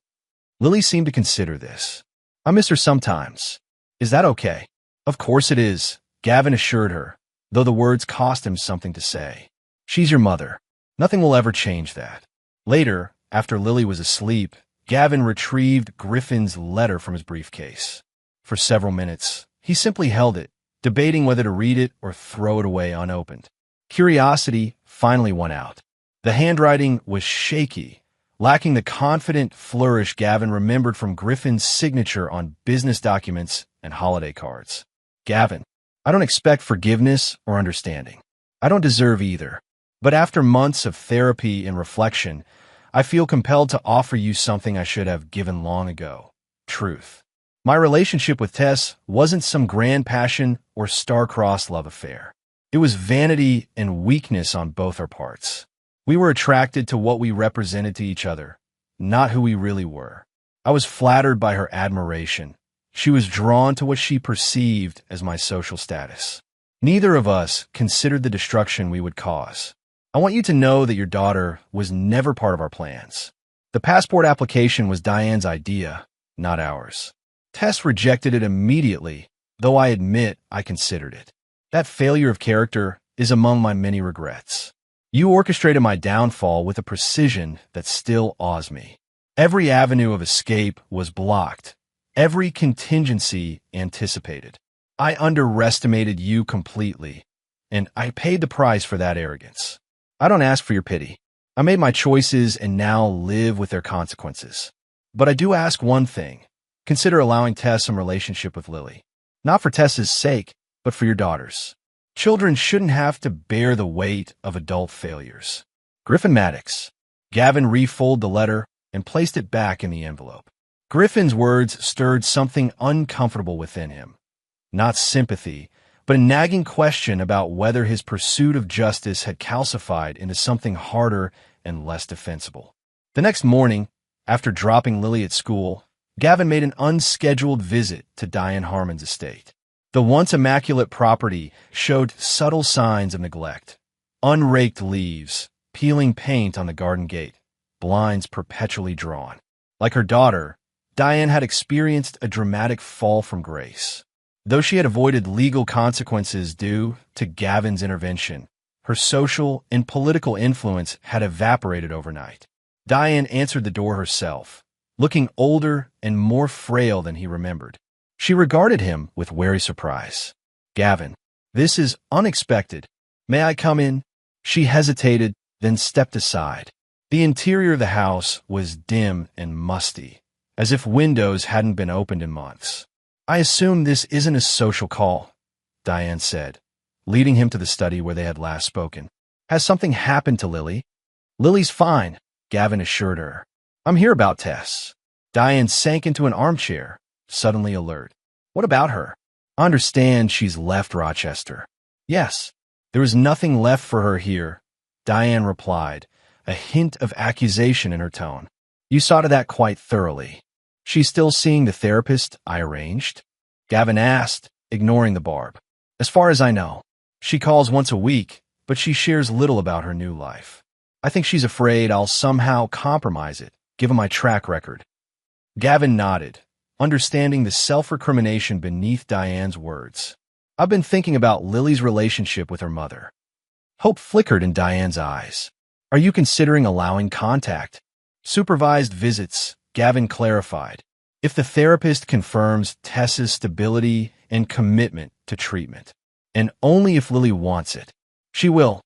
Lily seemed to consider this. I miss her sometimes. Is that okay? Of course it is, Gavin assured her, though the words cost him something to say. She's your mother. Nothing will ever change that. Later, after Lily was asleep, Gavin retrieved Griffin's letter from his briefcase. For several minutes, he simply held it, debating whether to read it or throw it away unopened. Curiosity finally won out. The handwriting was shaky, lacking the confident flourish Gavin remembered from Griffin's signature on business documents and holiday cards. Gavin, I don't expect forgiveness or understanding. I don't deserve either. But after months of therapy and reflection, I feel compelled to offer you something I should have given long ago. Truth. My relationship with Tess wasn't some grand passion or star-crossed love affair. It was vanity and weakness on both our parts. We were attracted to what we represented to each other, not who we really were. I was flattered by her admiration. She was drawn to what she perceived as my social status. Neither of us considered the destruction we would cause. I want you to know that your daughter was never part of our plans. The passport application was Diane's idea, not ours. Tess rejected it immediately, though I admit I considered it. That failure of character is among my many regrets. You orchestrated my downfall with a precision that still awes me. Every avenue of escape was blocked, every contingency anticipated. I underestimated you completely, and I paid the price for that arrogance. I don't ask for your pity. I made my choices and now live with their consequences. But I do ask one thing. Consider allowing Tess some relationship with Lily. Not for Tess's sake, but for your daughter's. Children shouldn't have to bear the weight of adult failures. Griffin Maddox. Gavin refolded the letter and placed it back in the envelope. Griffin's words stirred something uncomfortable within him. Not sympathy, but a nagging question about whether his pursuit of justice had calcified into something harder and less defensible. The next morning, after dropping Lily at school, Gavin made an unscheduled visit to Diane Harmon's estate. The once immaculate property showed subtle signs of neglect. Unraked leaves, peeling paint on the garden gate, blinds perpetually drawn. Like her daughter, Diane had experienced a dramatic fall from grace. Though she had avoided legal consequences due to Gavin's intervention, her social and political influence had evaporated overnight. Diane answered the door herself, looking older and more frail than he remembered. She regarded him with wary surprise. "Gavin, this is unexpected. May I come in?" She hesitated, then stepped aside. The interior of the house was dim and musty, as if windows hadn't been opened in months. "I assume this isn't a social call," Diane said, leading him to the study where they had last spoken. "Has something happened to Lily?" "Lily's fine," Gavin assured her. "I'm here about Tess." Diane sank into an armchair, suddenly alert. "What about her?" "I understand she's left Rochester." "Yes, there is nothing left for her here," Diane replied, a hint of accusation in her tone. "You saw to that quite thoroughly." "She's still seeing the therapist I arranged?" Gavin asked, ignoring the barb. "As far as I know. She calls once a week, but she shares little about her new life. I think she's afraid I'll somehow compromise it, given my track record." Gavin nodded, understanding the self-recrimination beneath Diane's words. "I've been thinking about Lily's relationship with her mother." Hope flickered in Diane's eyes. "Are you considering allowing contact?" "Supervised visits," Gavin clarified, "if the therapist confirms Tess's stability and commitment to treatment. And only if Lily wants it." "She will,"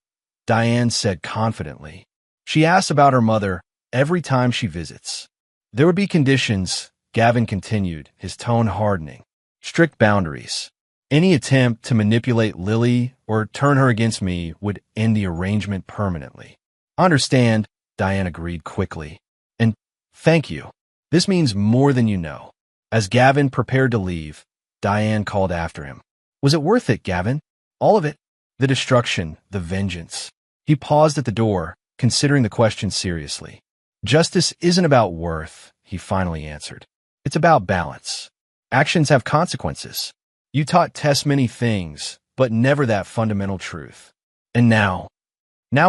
Diane said confidently. "She asks about her mother every time she visits." "There would be conditions," Gavin continued, his tone hardening. "Strict boundaries. Any attempt to manipulate Lily or turn her against me would end the arrangement permanently." "I understand," Diane agreed quickly. "And thank you. This means more than you know." As Gavin prepared to leave, Diane called after him. "Was it worth it, Gavin? All of it? The destruction, the vengeance?" He paused at the door, considering the question seriously. "Justice isn't about worth," he finally answered. "It's about balance. Actions have consequences. You taught Tess many things, but never that fundamental truth. And now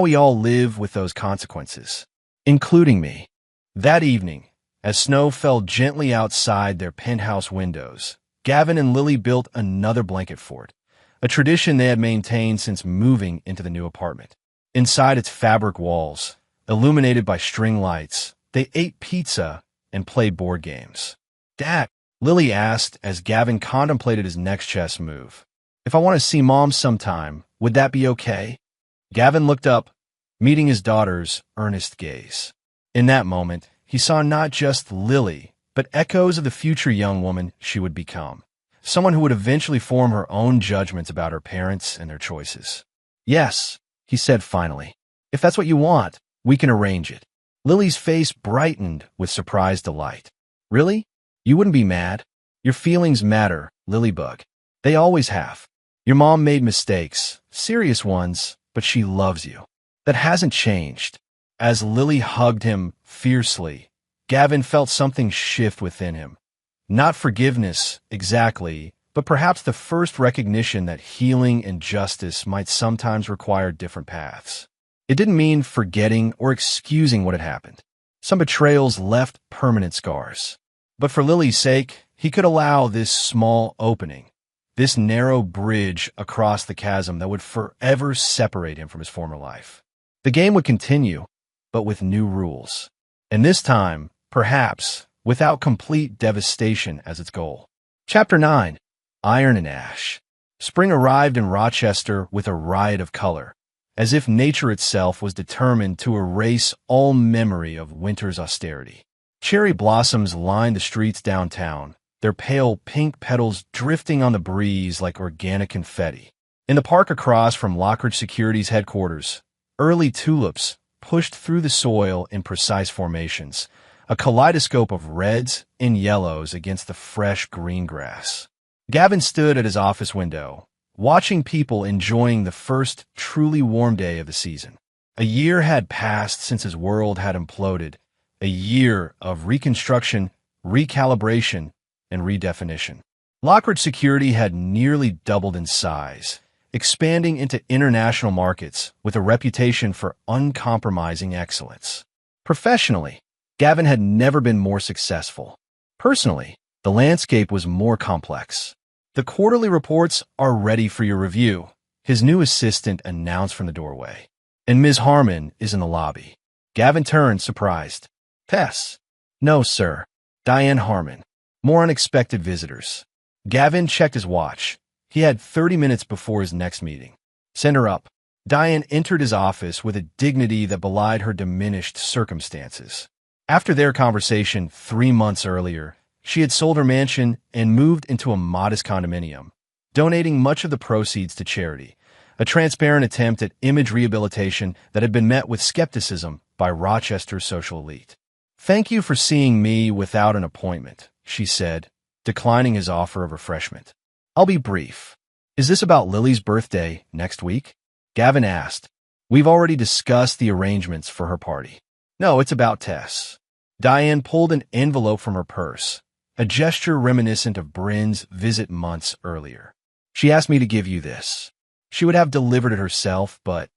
we all live with those consequences, including me." That evening, as snow fell gently outside their penthouse windows, Gavin and Lily built another blanket fort, a tradition they had maintained since moving into the new apartment. Inside its fabric walls, illuminated by string lights, they ate pizza and played board games. "Dad," Lily asked as Gavin contemplated his next chess move, "if I want to see Mom sometime, would that be okay?" Gavin looked up, meeting his daughter's earnest gaze. In that moment, he saw not just Lily, but echoes of the future young woman she would become, someone who would eventually form her own judgments about her parents and their choices. "Yes," he said finally. "If that's what you want, we can arrange it." Lily's face brightened with surprised delight. Really? You wouldn't be mad? Your feelings matter, Lilybug. They always have. Your mom made mistakes, serious ones, but she loves you. That hasn't changed. As Lily hugged him fiercely, Gavin felt something shift within him. Not forgiveness, exactly, but perhaps the first recognition that healing and justice might sometimes require different paths. It didn't mean forgetting or excusing what had happened. Some betrayals left permanent scars. But for Lily's sake, he could allow this small opening, this narrow bridge across the chasm that would forever separate him from his former life. The game would continue, but with new rules. And this time, perhaps, without complete devastation as its goal. Chapter 9. Iron and Ash. Spring arrived in Rochester with a riot of color, as if nature itself was determined to erase all memory of winter's austerity. Cherry blossoms lined the streets downtown, their pale pink petals drifting on the breeze like organic confetti. In the park across from Lockridge Security's headquarters, early tulips pushed through the soil in precise formations, a kaleidoscope of reds and yellows against the fresh green grass. Gavin stood at his office window, watching people enjoying the first truly warm day of the season. A year had passed since his world had imploded, a year of reconstruction, recalibration, and redefinition. Lockridge Security had nearly doubled in size, expanding into international markets with a reputation for uncompromising excellence. Professionally, Gavin had never been more successful. Personally, the landscape was more complex. The quarterly reports are ready for your review, his new assistant announced from the doorway. And Ms. Harmon is in the lobby. Gavin turned, surprised. Tess. No, sir. Diane Harmon. More unexpected visitors. Gavin checked his watch. He had 30 minutes before his next meeting. Send her up. Diane entered his office with a dignity that belied her diminished circumstances. After their conversation 3 months earlier, she had sold her mansion and moved into a modest condominium, donating much of the proceeds to charity, a transparent attempt at image rehabilitation that had been met with skepticism by Rochester's social elite. Thank you for seeing me without an appointment, she said, declining his offer of refreshment. I'll be brief. Is this about Lily's birthday next week? Gavin asked. We've already discussed the arrangements for her party. No, it's about Tess. Diane pulled an envelope from her purse, a gesture reminiscent of Bryn's visit months earlier. She asked me to give you this. She would have delivered it herself, but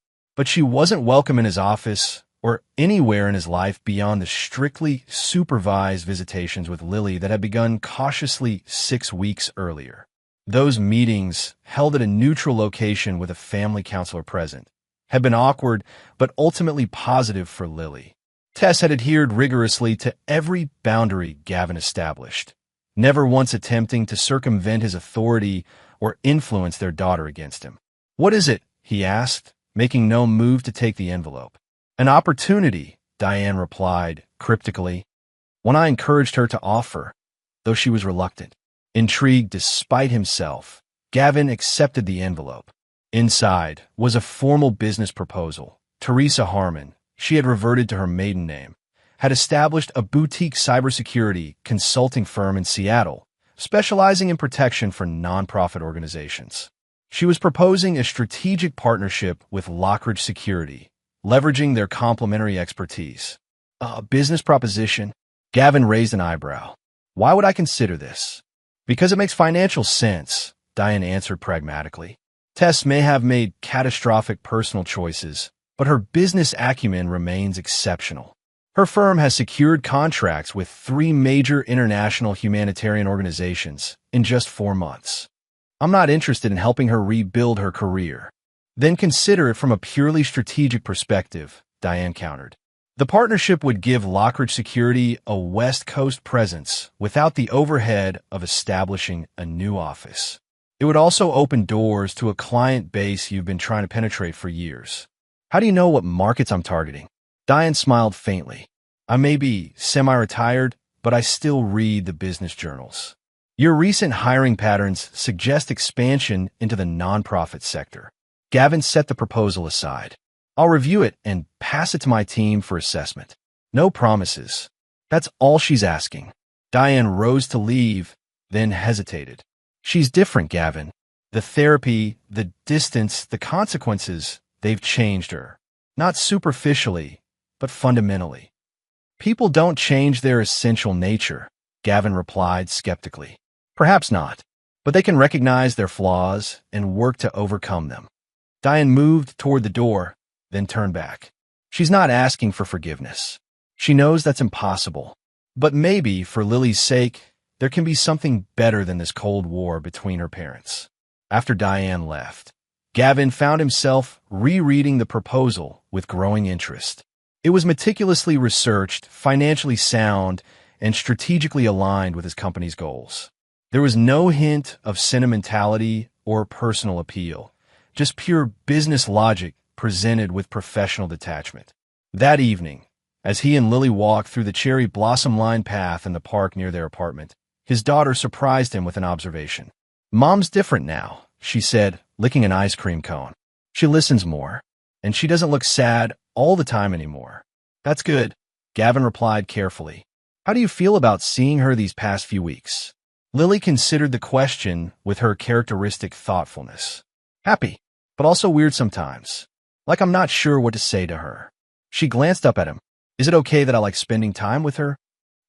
she wasn't welcome in his office or anywhere in his life beyond the strictly supervised visitations with Lily that had begun cautiously 6 weeks earlier. Those meetings, held at a neutral location with a family counselor present, had been awkward but ultimately positive for Lily. Tess had adhered rigorously to every boundary Gavin established, never once attempting to circumvent his authority or influence their daughter against him. What is it? He asked, making no move to take the envelope. An opportunity, Diane replied cryptically, one I encouraged her to offer, though she was reluctant. Intrigued despite himself, Gavin accepted the envelope. Inside was a formal business proposal. Teresa Harmon, she had reverted to her maiden name, had established a boutique cybersecurity consulting firm in Seattle, specializing in protection for nonprofit organizations. She was proposing a strategic partnership with Lockridge Security, leveraging their complementary expertise. A business proposition? Gavin raised an eyebrow. Why would I consider this? Because it makes financial sense, Diane answered pragmatically. Tess may have made catastrophic personal choices, but her business acumen remains exceptional. Her firm has secured contracts with 3 major international humanitarian organizations in just 4 months. I'm not interested in helping her rebuild her career. Then consider it from a purely strategic perspective, Diane countered. The partnership would give Lockridge Security a West Coast presence without the overhead of establishing a new office. It would also open doors to a client base you've been trying to penetrate for years. How do you know what markets I'm targeting? Diane smiled faintly. I may be semi-retired, but I still read the business journals. Your recent hiring patterns suggest expansion into the nonprofit sector. Gavin set the proposal aside. I'll review it and pass it to my team for assessment. No promises. That's all she's asking. Diane rose to leave, then hesitated. She's different, Gavin. The therapy, the distance, the consequences, they've changed her. Not superficially, but fundamentally. People don't change their essential nature, Gavin replied skeptically. Perhaps not, but they can recognize their flaws and work to overcome them. Diane moved toward the door, then turned back. She's not asking for forgiveness. She knows that's impossible. But maybe, for Lily's sake, there can be something better than this Cold War between her parents. After Diane left, Gavin found himself rereading the proposal with growing interest. It was meticulously researched, financially sound, and strategically aligned with his company's goals. There was no hint of sentimentality or personal appeal, just pure business logic presented with professional detachment. That evening, as he and Lily walked through the cherry blossom-lined path in the park near their apartment, his daughter surprised him with an observation. "Mom's different now," she said, licking an ice cream cone. "She listens more, and she doesn't look sad all the time anymore." "That's good," Gavin replied carefully. "How do you feel about seeing her these past few weeks?" Lily considered the question with her characteristic thoughtfulness. "Happy, but also weird sometimes. Like I'm not sure what to say to her." She glanced up at him. "Is it okay that I like spending time with her?"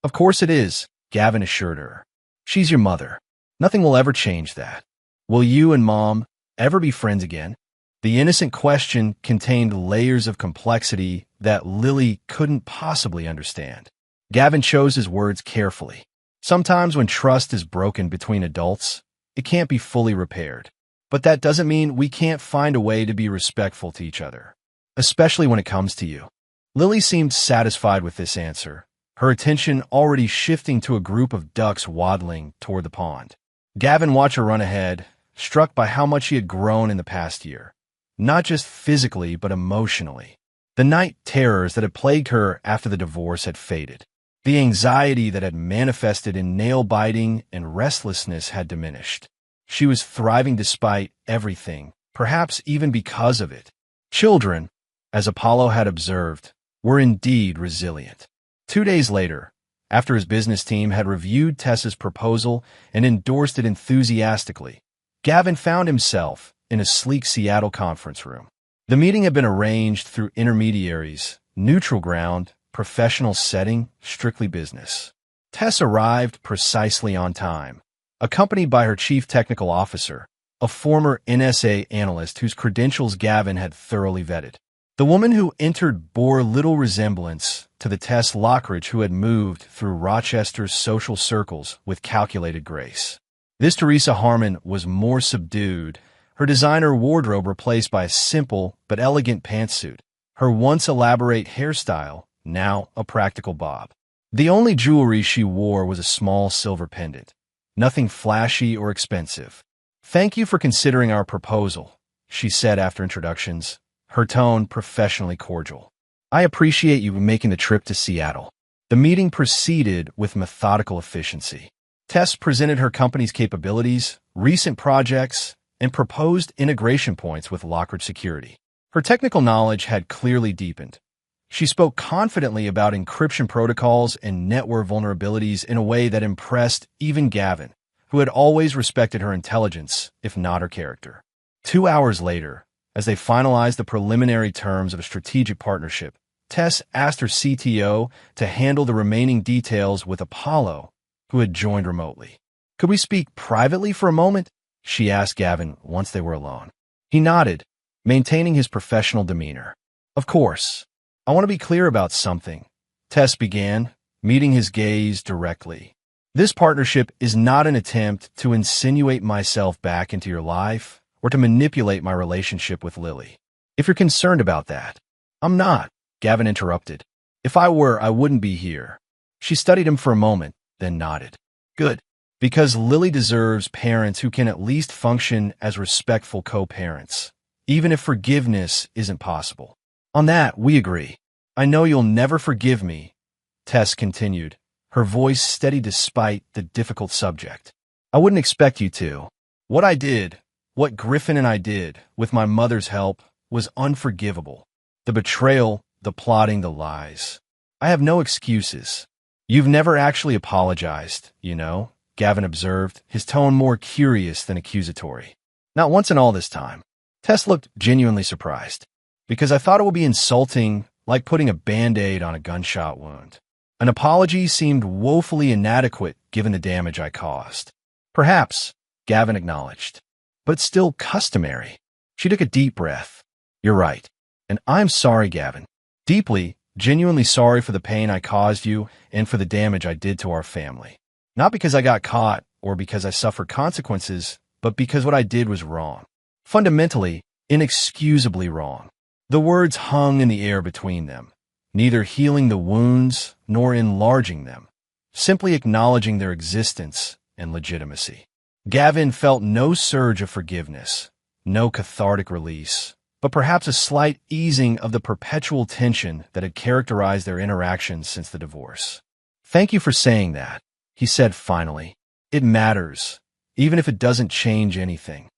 "Of course it is," Gavin assured her. "She's your mother. Nothing will ever change that. Will you and Mom ever be friends again?" The innocent question contained layers of complexity that Lily couldn't possibly understand. Gavin chose his words carefully. Sometimes when trust is broken between adults, it can't be fully repaired. But that doesn't mean we can't find a way to be respectful to each other, especially when it comes to you. Lily seemed satisfied with this answer, her attention already shifting to a group of ducks waddling toward the pond. Gavin watched her run ahead, struck by how much she had grown in the past year, not just physically but emotionally. The night terrors that had plagued her after the divorce had faded. The anxiety that had manifested in nail-biting and restlessness had diminished. She was thriving despite everything, perhaps even because of it. Children, as Apollo had observed, were indeed resilient. 2 days later, after his business team had reviewed Tessa's proposal and endorsed it enthusiastically, Gavin found himself in a sleek Seattle conference room. The meeting had been arranged through intermediaries, neutral ground, professional setting, strictly business. Tess arrived precisely on time, accompanied by her chief technical officer, a former NSA analyst whose credentials Gavin had thoroughly vetted. The woman who entered bore little resemblance to the Tess Lockridge who had moved through Rochester's social circles with calculated grace. This Teresa Harmon was more subdued, her designer wardrobe replaced by a simple but elegant pantsuit, her once elaborate hairstyle now a practical bob. The only jewelry she wore was a small silver pendant, nothing flashy or expensive. "Thank you for considering our proposal," she said after introductions, her tone professionally cordial. "I appreciate you making the trip to Seattle." The meeting proceeded with methodical efficiency. Tess presented her company's capabilities, recent projects, and proposed integration points with Lockridge Security. Her technical knowledge had clearly deepened. She spoke confidently about encryption protocols and network vulnerabilities in a way that impressed even Gavin, who had always respected her intelligence, if not her character. 2 hours later, as they finalized the preliminary terms of a strategic partnership, Tess asked her CTO to handle the remaining details with Apollo, who had joined remotely. "Could we speak privately for a moment?" she asked Gavin once they were alone. He nodded, maintaining his professional demeanor. "Of course. I want to be clear about something," Tess began, meeting his gaze directly. "This partnership is not an attempt to insinuate myself back into your life or to manipulate my relationship with Lily. If you're concerned about that." "I'm not," Gavin interrupted. "If I were, I wouldn't be here." She studied him for a moment, then nodded. "Good. Because Lily deserves parents who can at least function as respectful co-parents, even if forgiveness isn't possible. On that, we agree. I know you'll never forgive me," Tess continued, her voice steady despite the difficult subject. "I wouldn't expect you to. What I did, what Griffin and I did, with my mother's help, was unforgivable. The betrayal, the plotting, the lies. I have no excuses. You've never actually apologized, you know, Gavin observed, his tone more curious than accusatory. Not once in all this time. Tess looked genuinely surprised. Because I thought it would be insulting, like putting a Band-Aid on a gunshot wound. An apology seemed woefully inadequate given the damage I caused. Perhaps, Gavin acknowledged. But still customary. She took a deep breath. You're right. And I'm sorry, Gavin. Deeply, genuinely sorry for the pain I caused you and for the damage I did to our family. Not because I got caught or because I suffered consequences, but because what I did was wrong. Fundamentally, inexcusably wrong. The words hung in the air between them, neither healing the wounds nor enlarging them, simply acknowledging their existence and legitimacy. Gavin felt no surge of forgiveness, no cathartic release, but perhaps a slight easing of the perpetual tension that had characterized their interactions since the divorce. Thank you for saying that, he said finally. It matters, even if it doesn't change anything.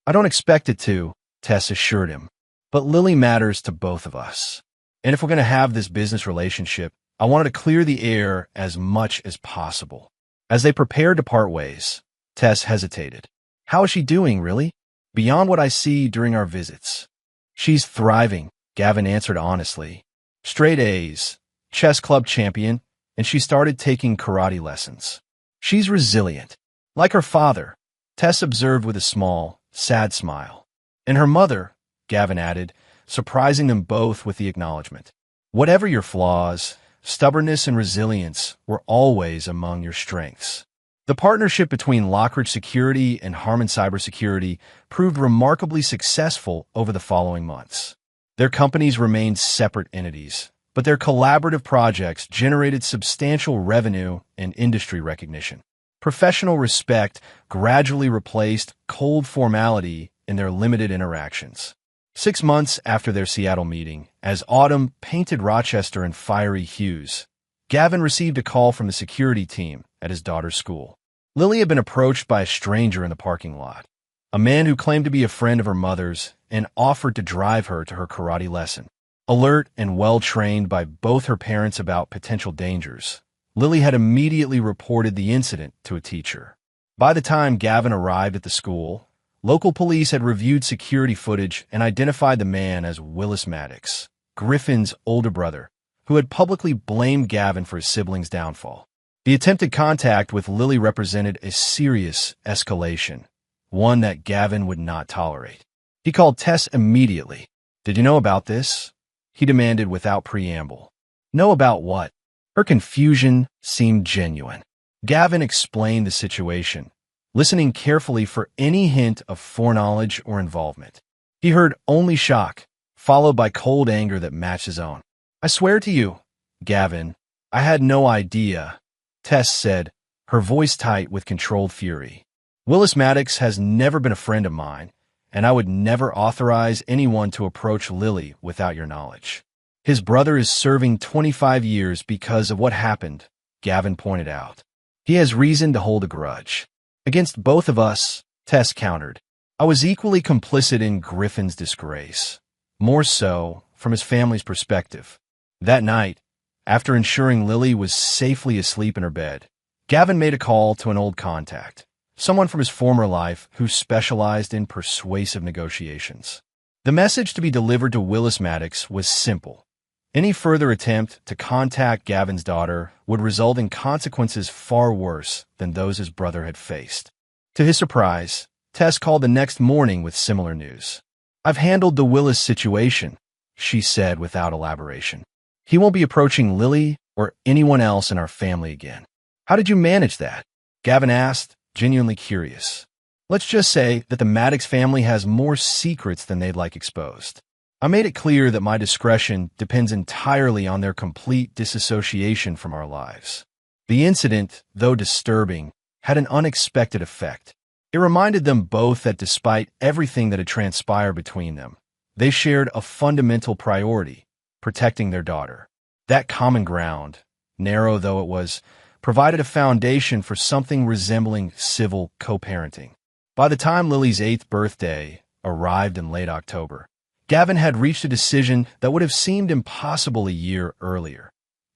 I don't expect it to, Tess assured him. But Lily matters to both of us. And if we're going to have this business relationship, I wanted to clear the air as much as possible. As they prepared to part ways, Tess hesitated. How is she doing, really? Beyond what I see during our visits. She's thriving, Gavin answered honestly. Straight A's, chess club champion, and she started taking karate lessons. She's resilient. Like her father, Tess observed with a small, sad smile. And her mother, Gavin added, surprising them both with the acknowledgement. Whatever your flaws, stubbornness and resilience were always among your strengths. The partnership between Lockridge Security and Harmon Cybersecurity proved remarkably successful over the following months. Their companies remained separate entities, but their collaborative projects generated substantial revenue and industry recognition. Professional respect gradually replaced cold formality in their limited interactions. 6 months after their Seattle meeting, as autumn painted Rochester in fiery hues, Gavin received a call from the security team at his daughter's school. Lily had been approached by a stranger in the parking lot, a man who claimed to be a friend of her mother's and offered to drive her to her karate lesson. Alert and well-trained by both her parents about potential dangers, Lily had immediately reported the incident to a teacher. By the time Gavin arrived at the school, local police had reviewed security footage and identified the man as Willis Maddox, Griffin's older brother, who had publicly blamed Gavin for his siblings' downfall. The attempted contact with Lily represented a serious escalation, one that Gavin would not tolerate. He called Tess immediately. Did you know about this? He demanded without preamble. Know about what? Her confusion seemed genuine. Gavin explained the situation, listening carefully for any hint of foreknowledge or involvement. He heard only shock, followed by cold anger that matched his own. I swear to you, Gavin, I had no idea, Tess said, her voice tight with controlled fury. Willis Maddox has never been a friend of mine, and I would never authorize anyone to approach Lily without your knowledge. His brother is serving 25 years because of what happened, Gavin pointed out. He has reason to hold a grudge. Against both of us, Tess countered. I was equally complicit in Griffin's disgrace, more so from his family's perspective. That night, after ensuring Lily was safely asleep in her bed, Gavin made a call to an old contact, someone from his former life who specialized in persuasive negotiations. The message to be delivered to Willis Maddox was simple. Any further attempt to contact Gavin's daughter would result in consequences far worse than those his brother had faced. To his surprise, Tess called the next morning with similar news. I've handled the Willis situation, she said without elaboration. He won't be approaching Lily or anyone else in our family again. How did you manage that? Gavin asked, genuinely curious. Let's just say that the Maddox family has more secrets than they'd like exposed. I made it clear that my discretion depends entirely on their complete disassociation from our lives. The incident, though disturbing, had an unexpected effect. It reminded them both that despite everything that had transpired between them, they shared a fundamental priority, protecting their daughter. That common ground, narrow though it was, provided a foundation for something resembling civil co-parenting. By the time Lily's 8th birthday arrived in late October, Gavin had reached a decision that would have seemed impossible a year earlier.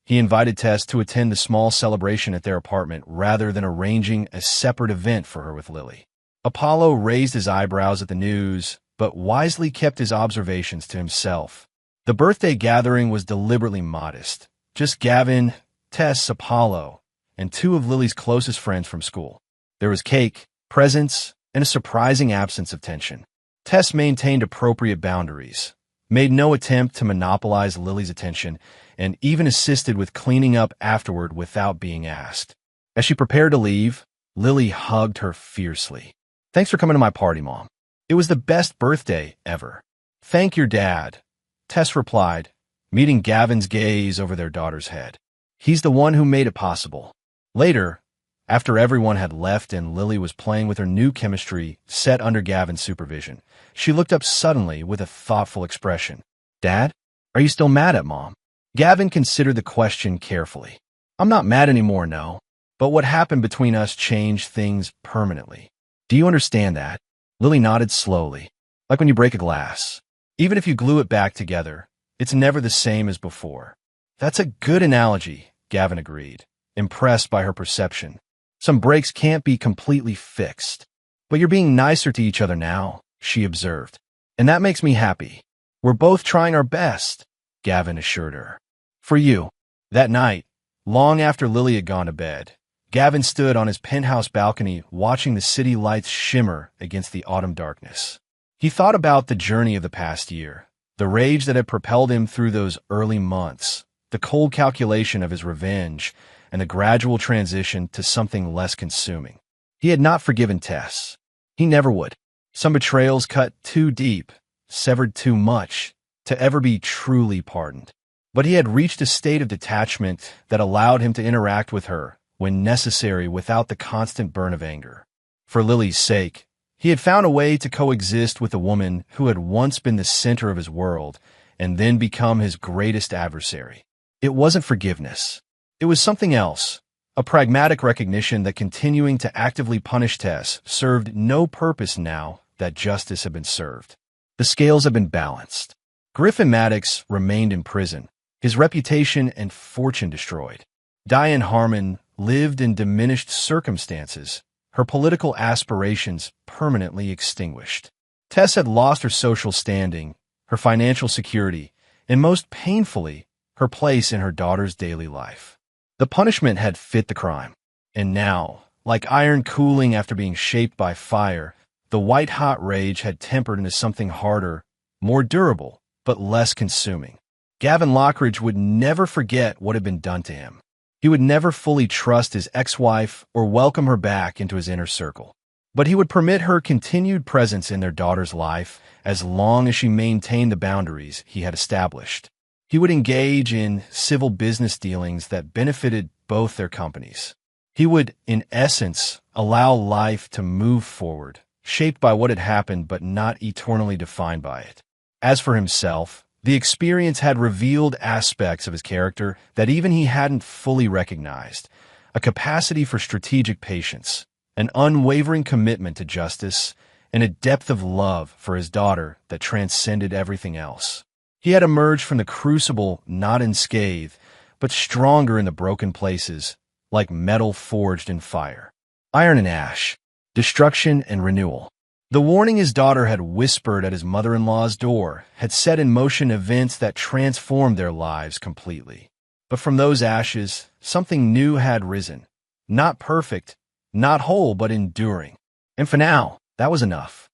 He invited Tess to attend the small celebration at their apartment rather than arranging a separate event for her with Lily. Apollo raised his eyebrows at the news, but wisely kept his observations to himself. The birthday gathering was deliberately modest. Just Gavin, Tess, Apollo, and two of Lily's closest friends from school. There was cake, presents, and a surprising absence of tension. Tess maintained appropriate boundaries, made no attempt to monopolize Lily's attention, and even assisted with cleaning up afterward without being asked. As she prepared to leave, Lily hugged her fiercely. "Thanks for coming to my party, Mom. It was the best birthday ever." "Thank your dad," Tess replied, meeting Gavin's gaze over their daughter's head. "He's the one who made it possible." Later, after everyone had left and Lily was playing with her new chemistry set under Gavin's supervision, she looked up suddenly with a thoughtful expression. "Dad, are you still mad at Mom?" Gavin considered the question carefully. "I'm not mad anymore, no. But what happened between us changed things permanently. Do you understand that?" Lily nodded slowly, like when you break a glass. Even if you glue it back together, it's never the same as before. "That's a good analogy," Gavin agreed, impressed by her perception. "Some breaks can't be completely fixed. But you're being nicer to each other now," she observed. "And that makes me happy. We're both trying our best," Gavin assured her. "For you." That night, long after Lily had gone to bed, Gavin stood on his penthouse balcony watching the city lights shimmer against the autumn darkness. He thought about the journey of the past year, the rage that had propelled him through those early months, the cold calculation of his revenge, and the gradual transition to something less consuming. He had not forgiven Tess. He never would. Some betrayals cut too deep, severed too much, to ever be truly pardoned. But he had reached a state of detachment that allowed him to interact with her, when necessary, without the constant burn of anger. For Lily's sake, he had found a way to coexist with a woman who had once been the center of his world and then become his greatest adversary. It wasn't forgiveness. It was something else, a pragmatic recognition that continuing to actively punish Tess served no purpose now that justice had been served. The scales had been balanced. Griffin Maddox remained in prison, his reputation and fortune destroyed. Diane Harmon lived in diminished circumstances, her political aspirations permanently extinguished. Tess had lost her social standing, her financial security, and most painfully, her place in her daughter's daily life. The punishment had fit the crime. And now, like iron cooling after being shaped by fire, the white-hot rage had tempered into something harder, more durable, but less consuming. Gavin Lockridge would never forget what had been done to him. He would never fully trust his ex-wife or welcome her back into his inner circle. But he would permit her continued presence in their daughter's life as long as she maintained the boundaries he had established. He would engage in civil business dealings that benefited both their companies. He would, in essence, allow life to move forward, shaped by what had happened but not eternally defined by it. As for himself, the experience had revealed aspects of his character that even he hadn't fully recognized: a capacity for strategic patience, an unwavering commitment to justice, and a depth of love for his daughter that transcended everything else. He had emerged from the crucible not unscathed, but stronger in the broken places, like metal forged in fire. Iron and ash, destruction and renewal. The warning his daughter had whispered at his mother-in-law's door had set in motion events that transformed their lives completely. But from those ashes, something new had risen. Not perfect, not whole, but enduring. And for now, that was enough.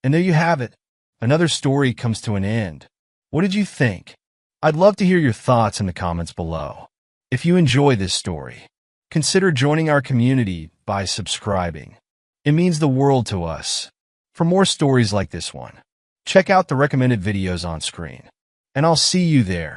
And there you have it. Another story comes to an end. What did you think? I'd love to hear your thoughts in the comments below. If you enjoy this story, consider joining our community by subscribing. It means the world to us. For more stories like this one, check out the recommended videos on screen, and I'll see you there.